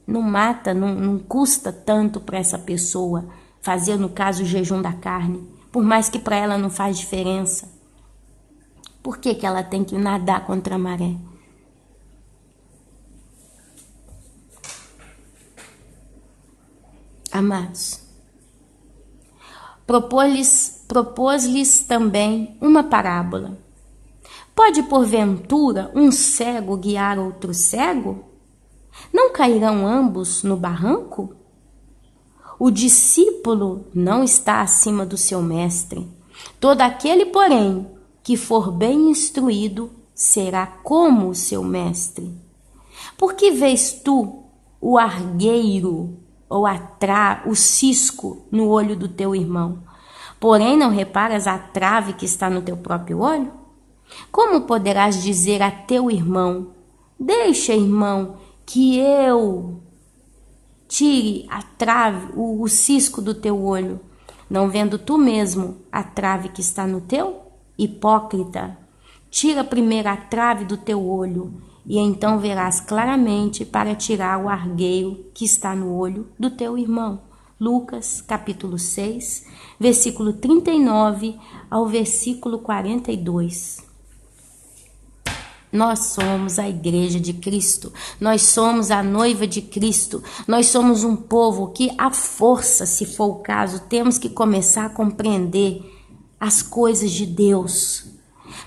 não mata, não custa tanto para essa pessoa fazer, no caso, o jejum da carne, por mais que para ela não faz diferença. Por que ela tem que nadar contra a maré? Amados, propôs-lhes também uma parábola. Pode, porventura, um cego guiar outro cego? Não cairão ambos no barranco? O discípulo não está acima do seu mestre. Todo aquele, porém, que for bem instruído, será como o seu mestre. Por que vês tu o argueiro ou o cisco no olho do teu irmão, porém não reparas a trave que está no teu próprio olho? Como poderás dizer a teu irmão, deixa, irmão, que eu tire a trave, o cisco do teu olho, não vendo tu mesmo a trave que está no teu? Hipócrita, tira primeiro a trave do teu olho, e então verás claramente para tirar o argueiro que está no olho do teu irmão. Lucas, capítulo 6, versículo 39 ao versículo 42. Nós somos a igreja de Cristo, nós somos a noiva de Cristo, nós somos um povo que, à força, se for o caso, temos que começar a compreender as coisas de Deus.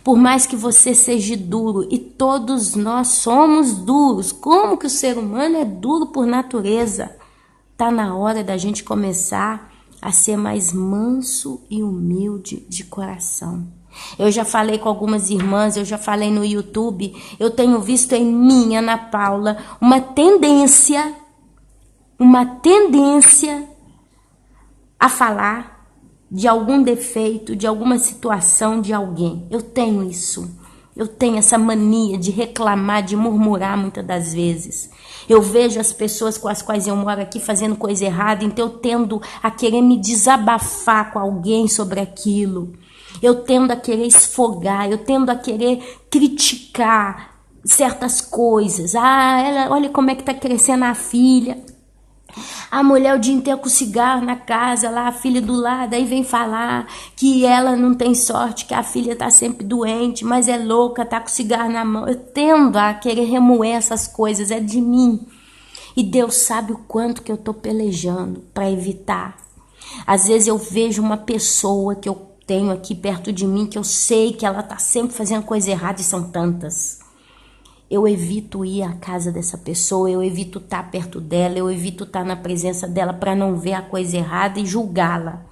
Por mais que você seja duro, e todos nós somos duros. Como que o ser humano é duro por natureza? Tá na hora da gente começar a ser mais manso e humilde de coração. Eu já falei com algumas irmãs, eu já falei no YouTube, eu tenho visto em mim, Ana Paula, uma tendência a falar de algum defeito, de alguma situação de alguém. Eu tenho isso. Eu tenho essa mania de reclamar, de murmurar muitas das vezes. Eu vejo as pessoas com as quais eu moro aqui fazendo coisa errada, então eu tendo a querer me desabafar com alguém sobre aquilo. Eu tendo a querer esfogar, eu tendo a querer criticar certas coisas. Olha como é que tá crescendo a filha. A mulher o dia inteiro com cigarro na casa, lá a filha do lado, aí vem falar que ela não tem sorte, que a filha tá sempre doente, mas é louca, tá com cigarro na mão. Eu tendo a querer remoer essas coisas, é de mim. E Deus sabe o quanto que eu tô pelejando para evitar. Às vezes eu vejo uma pessoa que eu tenho aqui perto de mim, que eu sei que ela tá sempre fazendo coisa errada, e são tantas. Eu evito ir à casa dessa pessoa, eu evito estar perto dela, eu evito estar na presença dela para não ver a coisa errada e julgá-la.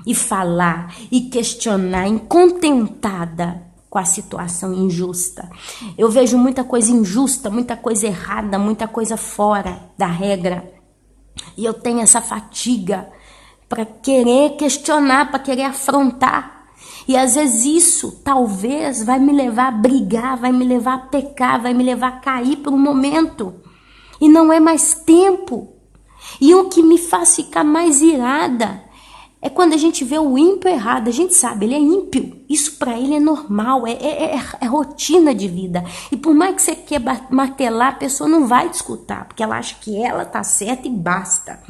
E falar, e questionar, incontentada com a situação injusta. Eu vejo muita coisa injusta, muita coisa errada, muita coisa fora da regra. E eu tenho essa fatiga para querer questionar, para querer afrontar. E às vezes isso talvez vai me levar a brigar, vai me levar a pecar, vai me levar a cair por um momento. E não é mais tempo. E o que me faz ficar mais irada é quando a gente vê o ímpio errado. A gente sabe, ele é ímpio. Isso para ele é normal, é rotina de vida. E por mais que você queira martelar, a pessoa não vai te escutar, porque ela acha que ela tá certa e basta.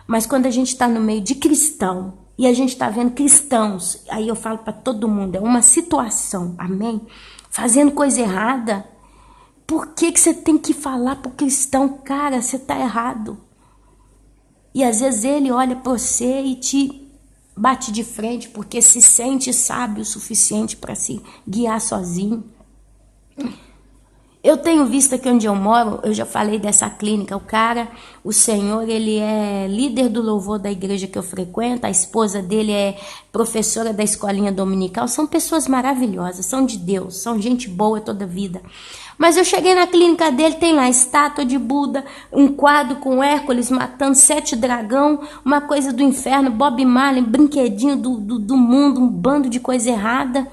Mas quando a gente está no meio de cristão, e a gente está vendo cristãos, aí eu falo para todo mundo, é uma situação, amém? Fazendo coisa errada, por que você tem que falar para o cristão, cara, você está errado? E às vezes ele olha para você e te bate de frente, porque se sente sábio o suficiente para se guiar sozinho. Eu tenho visto aqui onde eu moro, eu já falei dessa clínica, o senhor, ele é líder do louvor da igreja que eu frequento, a esposa dele é professora da escolinha dominical, são pessoas maravilhosas, são de Deus, são gente boa toda a vida. Mas eu cheguei na clínica dele, tem lá estátua de Buda, um quadro com Hércules matando 7 dragão, uma coisa do inferno, Bob Marley, brinquedinho do mundo, um bando de coisa errada.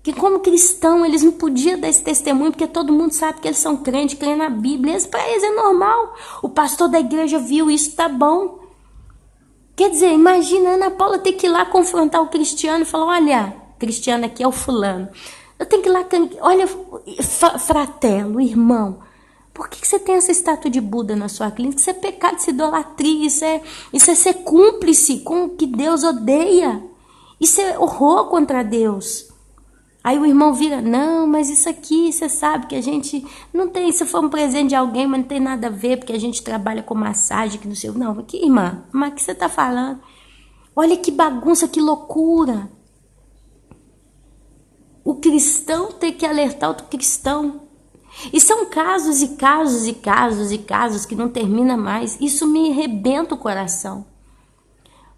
Que como cristão eles não podiam dar esse testemunho, porque todo mundo sabe que eles são crentes, creem na Bíblia, para eles é normal. O pastor da igreja viu isso, tá bom. Quer dizer, imagina a Ana Paula ter que ir lá confrontar o Cristiano e falar, olha, Cristiano aqui é o fulano. Eu tenho que ir lá, olha, fratelo, irmão, por que você tem essa estátua de Buda na sua clínica? Isso é pecado, isso é idolatria, isso é ser cúmplice com o que Deus odeia. Isso é horror contra Deus. Aí o irmão vira, não, mas isso aqui, você sabe que a gente não tem, se for um presente de alguém, mas não tem nada a ver, porque a gente trabalha com massagem, que não sei, não, aqui, irmã, mas o que você está falando? Olha que bagunça, que loucura. O cristão tem que alertar outro cristão. E são casos e casos e casos e casos que não termina mais. Isso me arrebenta o coração.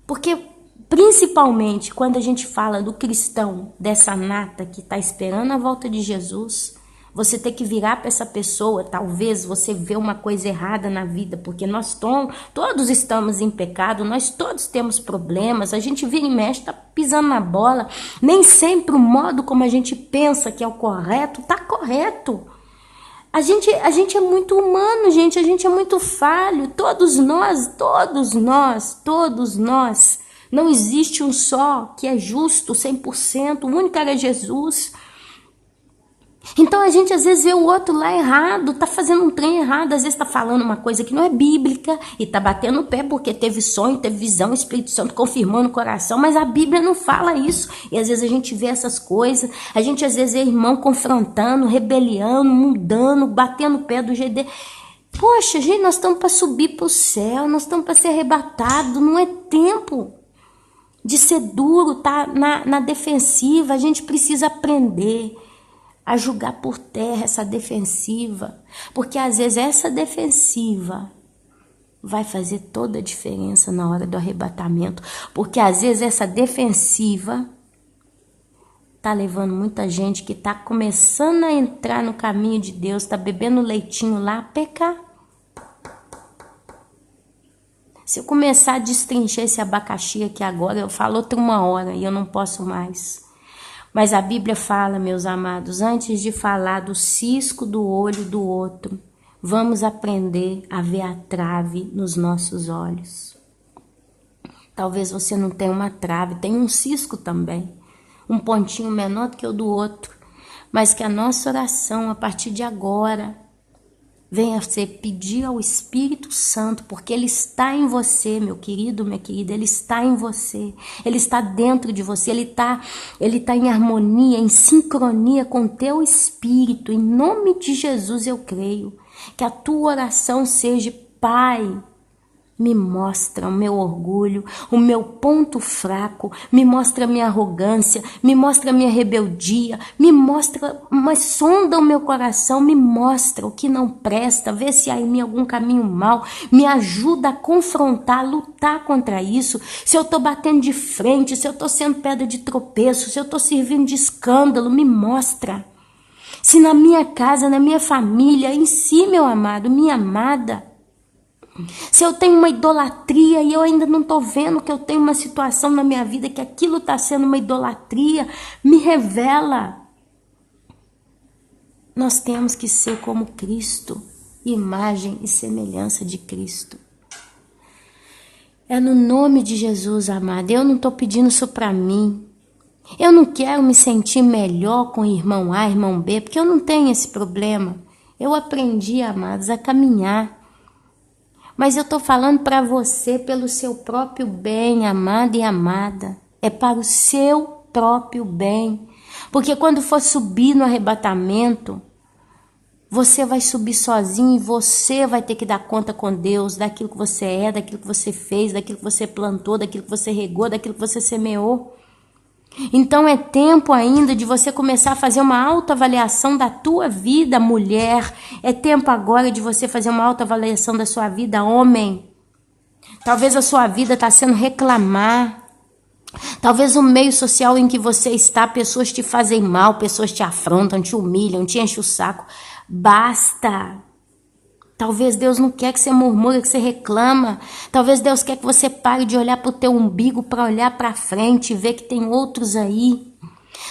Porque principalmente quando a gente fala do cristão, dessa nata que está esperando a volta de Jesus, você tem que virar para essa pessoa, talvez você vê uma coisa errada na vida, porque nós todos estamos em pecado, nós todos temos problemas, a gente vira e mexe, está pisando na bola, nem sempre o modo como a gente pensa que é o correto, está correto. A gente é muito humano, gente, a gente é muito falho, todos nós, não existe um só que é justo, 100%, o único era Jesus. Então a gente às vezes vê o outro lá errado, tá fazendo um trem errado, às vezes tá falando uma coisa que não é bíblica e tá batendo o pé porque teve sonho, teve visão, o Espírito Santo confirmou no coração, mas a Bíblia não fala isso. E às vezes a gente vê essas coisas, a gente às vezes é irmão confrontando, rebeliando, mudando, batendo o pé do jeito dele. Poxa, gente, nós estamos para subir para o céu, nós estamos para ser arrebatados, não é tempo. de ser duro, tá na defensiva. A gente precisa aprender a julgar por terra essa defensiva, porque às vezes essa defensiva vai fazer toda a diferença na hora do arrebatamento, porque às vezes essa defensiva tá levando muita gente que tá começando a entrar no caminho de Deus, tá bebendo leitinho lá, a pecar. Se eu começar a destrinchar esse abacaxi aqui agora, eu falo outra 1 hora e eu não posso mais. Mas a Bíblia fala, meus amados, antes de falar do cisco do olho do outro, vamos aprender a ver a trave nos nossos olhos. Talvez você não tenha uma trave, tem um cisco também, um pontinho menor do que o do outro, mas que a nossa oração, a partir de agora, venha ser pedir ao Espírito Santo, porque Ele está em você, meu querido, minha querida, Ele está em você, Ele está dentro de você, Ele está em harmonia, em sincronia com o teu espírito. Em nome de Jesus eu creio que a tua oração seja: Pai, me mostra o meu orgulho, o meu ponto fraco, me mostra a minha arrogância, me mostra a minha rebeldia, me mostra, mas sonda o meu coração, me mostra o que não presta, vê se há em mim algum caminho mau, me ajuda a confrontar, a lutar contra isso. Se eu estou batendo de frente, se eu estou sendo pedra de tropeço, se eu estou servindo de escândalo, me mostra. Se na minha casa, na minha família, em si, meu amado, minha amada, se eu tenho uma idolatria e eu ainda não estou vendo que eu tenho uma situação na minha vida que aquilo está sendo uma idolatria, me revela. Nós temos que ser como Cristo, imagem e semelhança de Cristo. É no nome de Jesus, amado. Eu não estou pedindo isso para mim. Eu não quero me sentir melhor com o irmão A, irmão B, porque eu não tenho esse problema. Eu aprendi, amados, a caminhar. Mas eu estou falando para você pelo seu próprio bem, amada e amada. É para o seu próprio bem. Porque quando for subir no arrebatamento, você vai subir sozinho e você vai ter que dar conta com Deus daquilo que você é, daquilo que você fez, daquilo que você plantou, daquilo que você regou, daquilo que você semeou. Então é tempo ainda de você começar a fazer uma autoavaliação da tua vida, mulher. É tempo agora de você fazer uma autoavaliação da sua vida, homem. Talvez a sua vida está sendo reclamar. Talvez o meio social em que você está, pessoas te fazem mal, pessoas te afrontam, te humilham, te enchem o saco. Basta. Talvez Deus não quer que você murmure, que você reclama. Talvez Deus quer que você pare de olhar para o teu umbigo, para olhar para frente e ver que tem outros aí.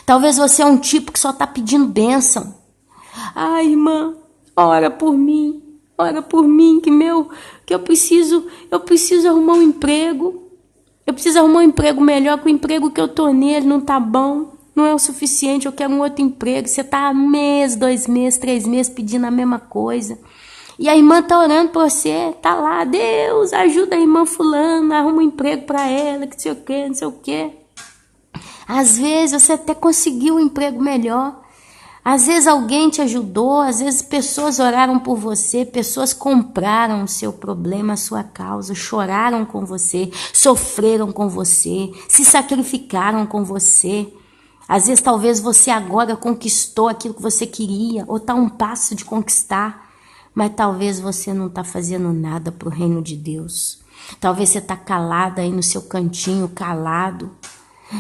Talvez você é um tipo que só está pedindo bênção. Ai, irmã, ora por mim que eu preciso arrumar um emprego. Eu preciso arrumar um emprego melhor, que o emprego que eu tô nele não tá bom. Não é o suficiente, eu quero um outro emprego. Você tá há 1 mês, 2 meses, 3 meses pedindo a mesma coisa. E a irmã tá orando por você, tá lá, Deus, ajuda a irmã fulana, arruma um emprego para ela, que não sei o quê. Às vezes você até conseguiu um emprego melhor. Às vezes alguém te ajudou, às vezes pessoas oraram por você, pessoas compraram o seu problema, a sua causa, choraram com você, sofreram com você, se sacrificaram com você. Às vezes talvez você agora conquistou aquilo que você queria, ou está a um passo de conquistar. Mas talvez você não está fazendo nada para o reino de Deus. Talvez você está calada aí no seu cantinho, calado.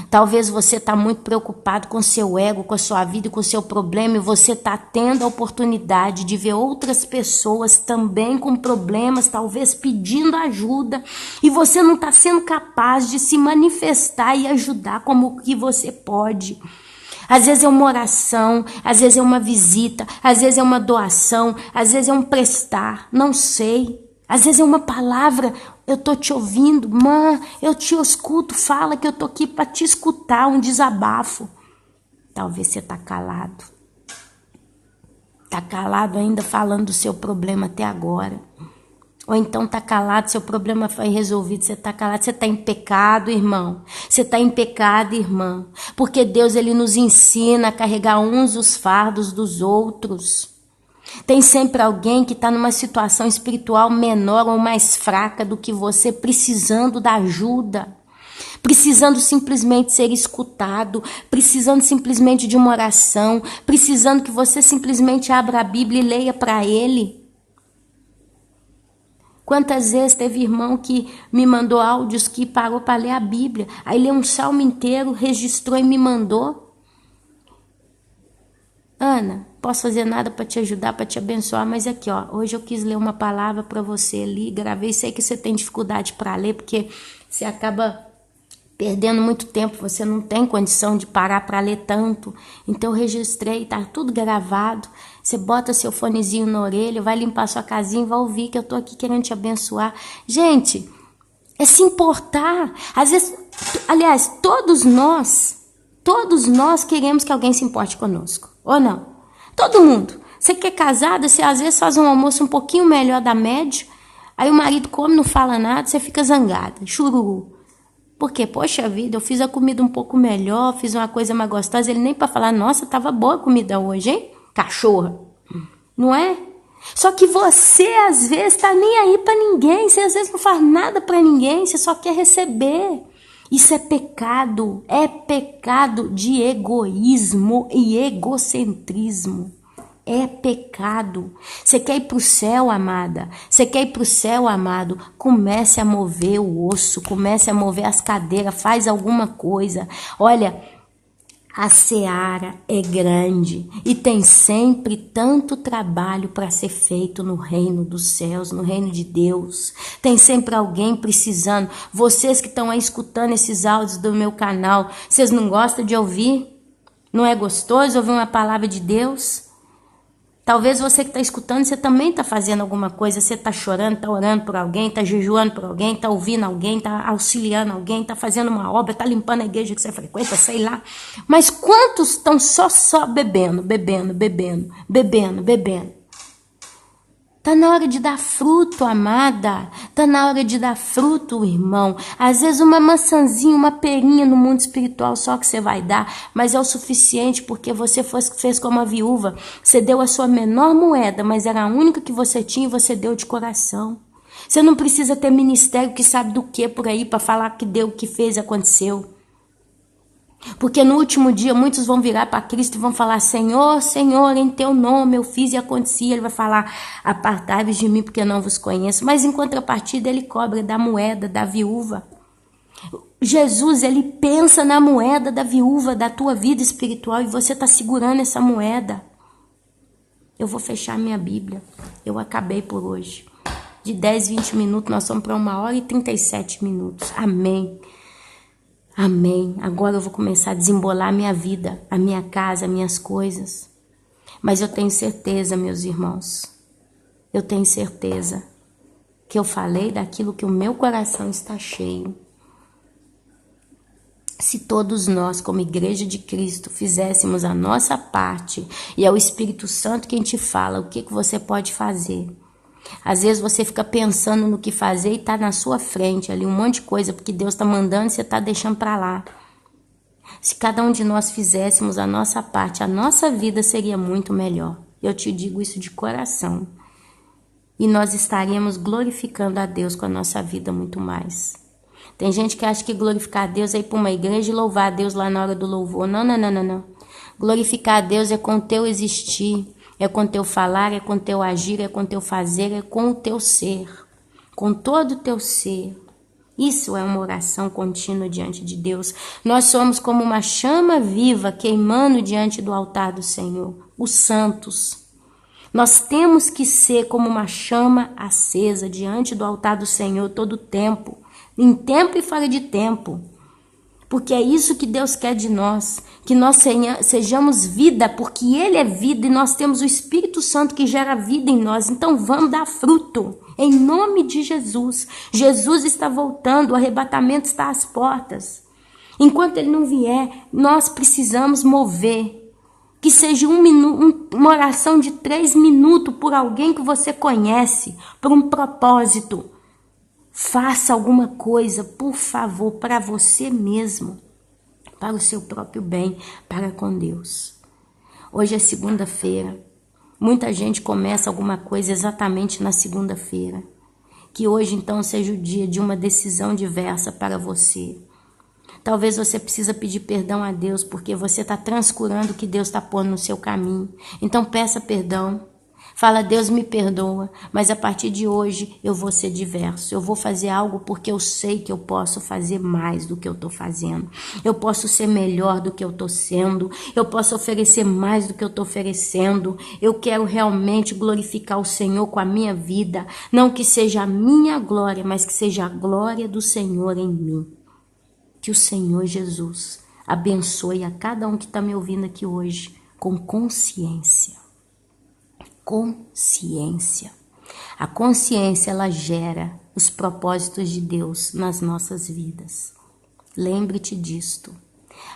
Talvez você está muito preocupado com o seu ego, com a sua vida e com o seu problema. E você está tendo a oportunidade de ver outras pessoas também com problemas, talvez pedindo ajuda. E você não está sendo capaz de se manifestar e ajudar como que você pode. Às vezes é uma oração, às vezes é uma visita, às vezes é uma doação, às vezes é um prestar, não sei. Às vezes é uma palavra, eu tô te ouvindo, mãe, eu te escuto, fala que eu tô aqui para te escutar, um desabafo. Talvez você tá calado. Tá calado ainda falando do seu problema até agora. Ou então tá calado, seu problema foi resolvido, você tá calado, você tá em pecado, irmão. Você tá em pecado, irmã. Porque Deus, Ele nos ensina a carregar uns os fardos dos outros. Tem sempre alguém que está numa situação espiritual menor ou mais fraca do que você, precisando da ajuda. precisando simplesmente ser escutado, precisando simplesmente de uma oração, precisando que você simplesmente abra a Bíblia e leia para ele. Quantas vezes teve irmão que me mandou áudios que parou para ler a Bíblia, aí leu um salmo inteiro, registrou e me mandou. Ana, posso fazer nada para te ajudar, para te abençoar, mas aqui, ó, hoje eu quis ler uma palavra para você ali, gravei, sei que você tem dificuldade para ler, porque você acaba perdendo muito tempo, você não tem condição de parar para ler tanto, então eu registrei, tá tudo gravado, você bota seu fonezinho na orelha, vai limpar sua casinha e vai ouvir que eu tô aqui querendo te abençoar. Gente, é se importar, às vezes, aliás, todos nós queremos que alguém se importe conosco, ou não? Todo mundo. Você que é casada, você às vezes faz um almoço um pouquinho melhor da média, aí o marido come, não fala nada, você fica zangada, chururu. Porque, poxa vida, eu fiz a comida um pouco melhor, fiz uma coisa mais gostosa, ele nem para falar, nossa, tava boa a comida hoje, hein? Cachorra. Não é? Só que você, às vezes, tá nem aí para ninguém, você às vezes não faz nada para ninguém, você só quer receber. Isso é pecado de egoísmo e egocentrismo. É pecado. Você quer ir para o céu, amada? Você quer ir para o céu, amado? Comece a mover o osso, comece a mover as cadeiras, faz alguma coisa. Olha, a seara é grande e tem sempre tanto trabalho para ser feito no reino dos céus, no reino de Deus. Tem sempre alguém precisando. Vocês que estão aí escutando esses áudios do meu canal, vocês não gostam de ouvir? Não é gostoso ouvir uma palavra de Deus? Talvez você que está escutando, você também está fazendo alguma coisa, você está chorando, está orando por alguém, está jejuando por alguém, está ouvindo alguém, está auxiliando alguém, está fazendo uma obra, está limpando a igreja que você frequenta, sei lá. Mas quantos estão só bebendo? Tá na hora de dar fruto, amada. Tá na hora de dar fruto, irmão. Às vezes uma maçãzinha, uma perinha no mundo espiritual só que você vai dar, mas é o suficiente porque você fez como a viúva. Você deu a sua menor moeda, mas era a única que você tinha e você deu de coração. Você não precisa ter ministério que sabe do que por aí para falar que deu, que fez e aconteceu. Porque no último dia muitos vão virar para Cristo e vão falar, Senhor, Senhor, em teu nome eu fiz e acontecia. Ele vai falar, apartai-vos de mim porque eu não vos conheço. Mas em contrapartida ele cobra da moeda da viúva. Jesus, ele pensa na moeda da viúva da tua vida espiritual e você está segurando essa moeda. Eu vou fechar minha Bíblia. Eu acabei por hoje. De 10, 20 minutos nós vamos para 1h37. Amém. Amém. Agora eu vou começar a desembolar a minha vida, a minha casa, as minhas coisas. Mas eu tenho certeza, meus irmãos, eu tenho certeza que eu falei daquilo que o meu coração está cheio. Se todos nós, como Igreja de Cristo, fizéssemos a nossa parte, e é o Espírito Santo quem te fala o que você pode fazer. Às vezes você fica pensando no que fazer e tá na sua frente ali um monte de coisa, porque Deus está mandando e você está deixando para lá. Se cada um de nós fizéssemos a nossa parte, a nossa vida seria muito melhor. Eu te digo isso de coração. E nós estaríamos glorificando a Deus com a nossa vida muito mais. Tem gente que acha que glorificar a Deus é ir para uma igreja e louvar a Deus lá na hora do louvor. Não. Glorificar a Deus é com o teu existir. É com o teu falar, é com o teu agir, é com o teu fazer, é com o teu ser. Com todo o teu ser. Isso é uma oração contínua diante de Deus. Nós somos como uma chama viva queimando diante do altar do Senhor. Os santos. Nós temos que ser como uma chama acesa diante do altar do Senhor todo o tempo. Em tempo e fora de tempo. Porque é isso que Deus quer de nós, que nós sejamos vida, porque Ele é vida e nós temos o Espírito Santo que gera vida em nós. Então vamos dar fruto, em nome de Jesus. Jesus está voltando, o arrebatamento está às portas. Enquanto Ele não vier, nós precisamos mover. Que seja uma oração de 3 minutos por alguém que você conhece, por um propósito. Faça alguma coisa, por favor, para você mesmo, para o seu próprio bem, para com Deus. Hoje é segunda-feira. Muita gente começa alguma coisa exatamente na segunda-feira. Que hoje, então, seja o dia de uma decisão diversa para você. Talvez você precisa pedir perdão a Deus porque você está transcurando o que Deus está pondo no seu caminho. Então peça perdão. Fala, Deus me perdoa, mas a partir de hoje eu vou ser diverso. Eu vou fazer algo porque eu sei que eu posso fazer mais do que eu estou fazendo. Eu posso ser melhor do que eu estou sendo. Eu posso oferecer mais do que eu estou oferecendo. Eu quero realmente glorificar o Senhor com a minha vida. Não que seja a minha glória, mas que seja a glória do Senhor em mim. Que o Senhor Jesus abençoe a cada um que está me ouvindo aqui hoje com consciência. Consciência. A consciência, ela gera os propósitos de Deus nas nossas vidas. Lembre-te disto.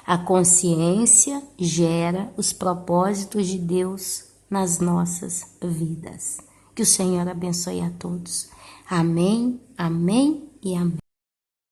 A consciência gera os propósitos de Deus nas nossas vidas. Que o Senhor abençoe a todos. Amém, amém e amém.